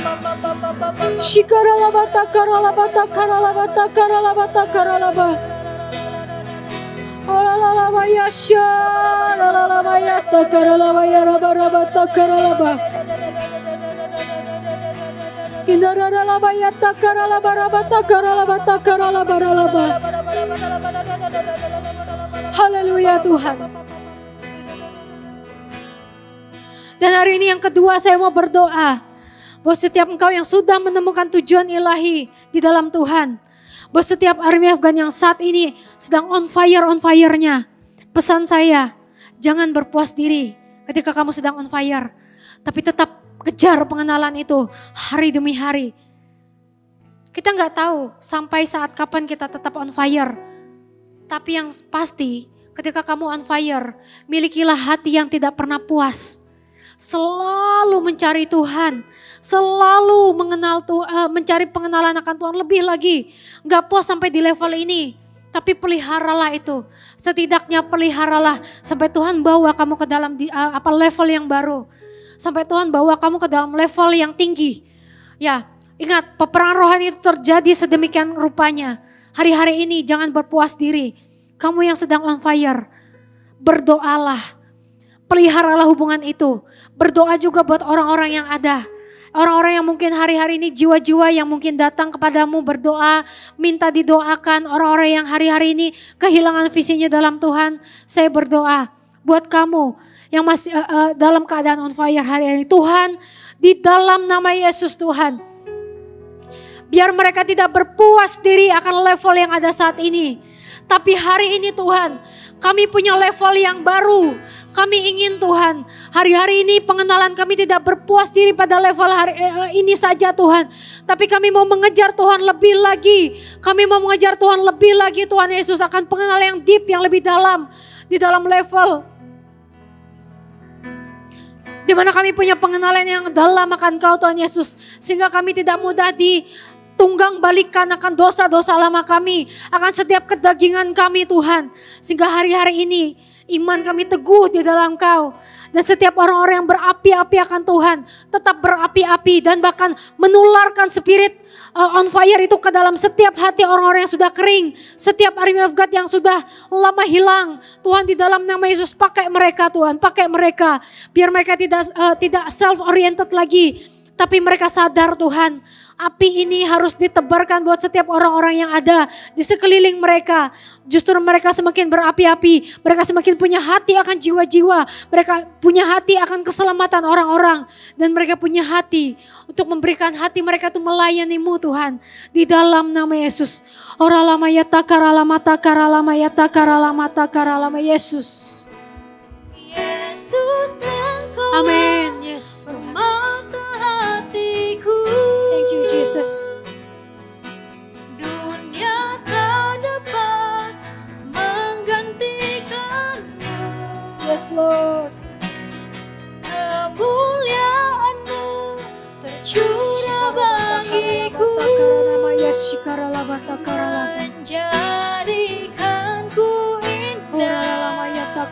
F: Shikaralabata karalabata karalabata karalabata karalaba. Oralama ya sharalama ya takaralaba ya rabarabata karalaba. Kindaralaba ya takaralabarabata karalabata karalabaralaba. Haleluya Tuhan. Dan hari ini yang kedua saya mau berdoa. Bahwa setiap engkau yang sudah menemukan tujuan ilahi di dalam Tuhan. Bahwa setiap Army Afgan yang saat ini sedang on fire-nya. Pesan saya, jangan berpuas diri ketika kamu sedang on fire. Tapi tetap kejar pengenalan itu hari demi hari. Kita nggak tahu sampai saat kapan kita tetap on fire. Tapi yang pasti ketika kamu on fire, milikilah hati yang tidak pernah puas. Selalu mencari Tuhan, selalu mengenal Tuhan, mencari pengenalan akan Tuhan lebih lagi. Gak puas sampai di level ini, tapi peliharalah itu. Setidaknya peliharalah sampai Tuhan bawa kamu ke dalam level yang baru. Sampai Tuhan bawa kamu ke dalam level yang tinggi. Ya, ingat peperangan rohani itu terjadi sedemikian rupanya. Hari-hari ini jangan berpuas diri. Kamu yang sedang on fire, berdoalah. Peliharalah hubungan itu. Berdoa juga buat orang-orang yang ada. Orang-orang yang mungkin hari-hari ini jiwa-jiwa yang mungkin datang kepadamu berdoa, minta didoakan. Orang-orang yang hari-hari ini kehilangan visinya dalam Tuhan. Saya berdoa buat kamu yang masih dalam keadaan on fire hari ini. Tuhan, di dalam nama Yesus Tuhan. Biar mereka tidak berpuas diri akan level yang ada saat ini. Tapi hari ini Tuhan, kami punya level yang baru. Kami ingin Tuhan, hari-hari ini pengenalan kami tidak berpuas diri pada level ini saja Tuhan. Tapi kami mau mengejar Tuhan lebih lagi. Kami mau mengejar Tuhan lebih lagi Tuhan Yesus akan pengenalan yang deep, yang lebih dalam. Di dalam level. Di mana kami punya pengenalan yang dalam akan Kau Tuhan Yesus. Sehingga kami tidak mudah tunggang balikan akan dosa-dosa lama kami. Akan setiap kedagingan kami Tuhan. Sehingga hari-hari ini iman kami teguh di dalam Kau. Dan setiap orang-orang yang berapi-api akan Tuhan. Tetap berapi-api dan bahkan menularkan spirit on fire itu ke dalam setiap hati orang-orang yang sudah kering. Setiap Army of God yang sudah lama hilang. Tuhan di dalam nama Yesus pakai mereka Tuhan. Pakai mereka. Biar mereka tidak self-oriented lagi. Tapi mereka sadar Tuhan, api ini harus ditebarkan buat setiap orang-orang yang ada di sekeliling mereka. Justru mereka semakin berapi-api, mereka semakin punya hati akan jiwa-jiwa. Mereka punya hati akan keselamatan orang-orang. Dan mereka punya hati untuk memberikan hati mereka untuk melayani-Mu Tuhan. Di dalam nama Yesus. Oralama yata karalama takaralama yata karalama takaralama Yesus.
G: Yesus Engkau
F: Amin. Yes.
G: semata hatiku.
F: Thank you Jesus.
G: Dunia tak dapat menggantikanmu.
F: Yes Lord.
G: Kemuliaan-Mu tercurah bagiku, menjadikanku indah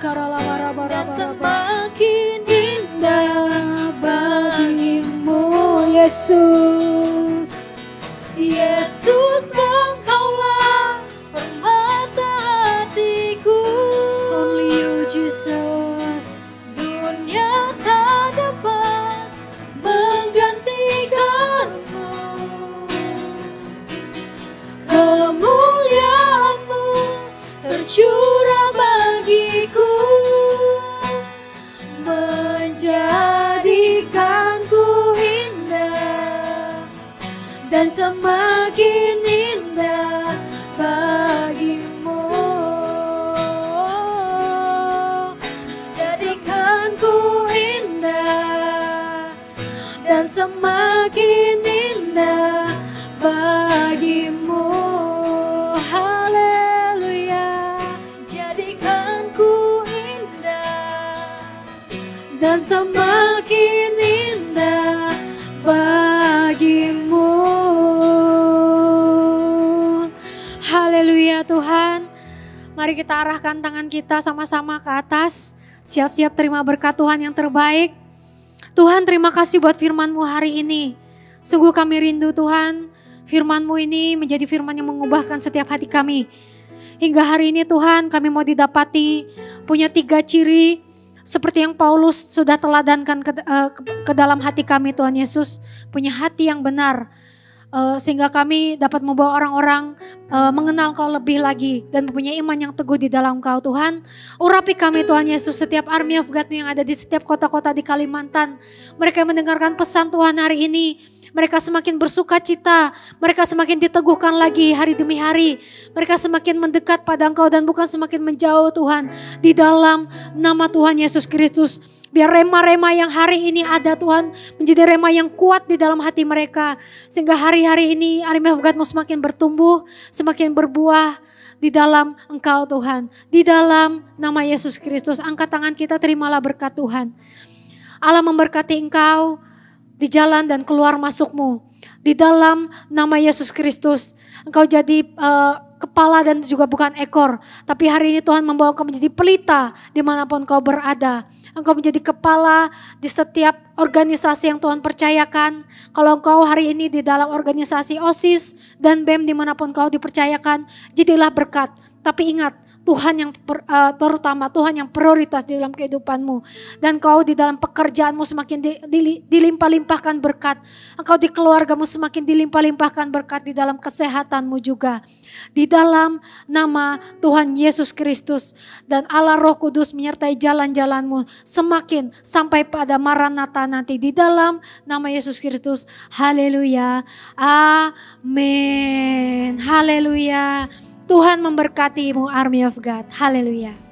G: dan semakin indah
F: bagimu Yesus.
G: Yesus Engkaulah permata hatiku.
F: Only you Jesus.
G: Dunia tak dapat menggantikanmu. Kemuliaan curah bagiku, menjadikanku indah dan semakin indah bagimu. Jadikanku indah dan semakin indah bagimu. Haleluya. Jadikanku indah dan semakin indah bagimu.
F: Haleluya Tuhan. Mari kita arahkan tangan kita sama-sama ke atas. Siap-siap terima berkat Tuhan yang terbaik. Tuhan, terima kasih buat firman-Mu hari ini. Sungguh kami rindu Tuhan, firman-Mu ini menjadi firman yang mengubahkan setiap hati kami. Hingga hari ini Tuhan, kami mau didapati punya 3 ciri seperti yang Paulus sudah teladankan ke dalam hati kami Tuhan Yesus. Punya hati yang benar. Sehingga kami dapat membawa orang-orang mengenal Kau lebih lagi dan mempunyai iman yang teguh di dalam Kau Tuhan. Urapi kami Tuhan Yesus, setiap Army of God yang ada di setiap kota-kota di Kalimantan. Mereka yang mendengarkan pesan Tuhan hari ini, mereka semakin bersuka cita, mereka semakin diteguhkan lagi hari demi hari. Mereka semakin mendekat pada Engkau dan bukan semakin menjauh Tuhan. Di dalam nama Tuhan Yesus Kristus. Biar rema-rema yang hari ini ada Tuhan menjadi rema yang kuat di dalam hati mereka. Sehingga hari-hari ini Army of God mau semakin bertumbuh, semakin berbuah di dalam Engkau Tuhan. Di dalam nama Yesus Kristus, angkat tangan kita, terimalah berkat Tuhan. Allah memberkati Engkau di jalan dan keluar masukmu. Di dalam nama Yesus Kristus, Engkau jadi kepala dan juga bukan ekor. Tapi hari ini Tuhan membawa Engkau menjadi pelita dimanapun Kau berada. Engkau menjadi kepala di setiap organisasi yang Tuhan percayakan. Kalau Engkau hari ini di dalam organisasi OSIS dan BEM dimanapun Kau dipercayakan, jadilah berkat. Tapi ingat, Tuhan yang terutama, Tuhan yang prioritas di dalam kehidupanmu. Dan Kau di dalam pekerjaanmu semakin dilimpah-limpahkan berkat. Engkau di keluargamu semakin dilimpah-limpahkan berkat, di dalam kesehatanmu juga. Di dalam nama Tuhan Yesus Kristus dan Allah Roh Kudus menyertai jalan-jalanmu semakin sampai pada Maranatha nanti. Di dalam nama Yesus Kristus. Haleluya. Amin. Haleluya. Tuhan memberkatimu Army of God. Haleluya.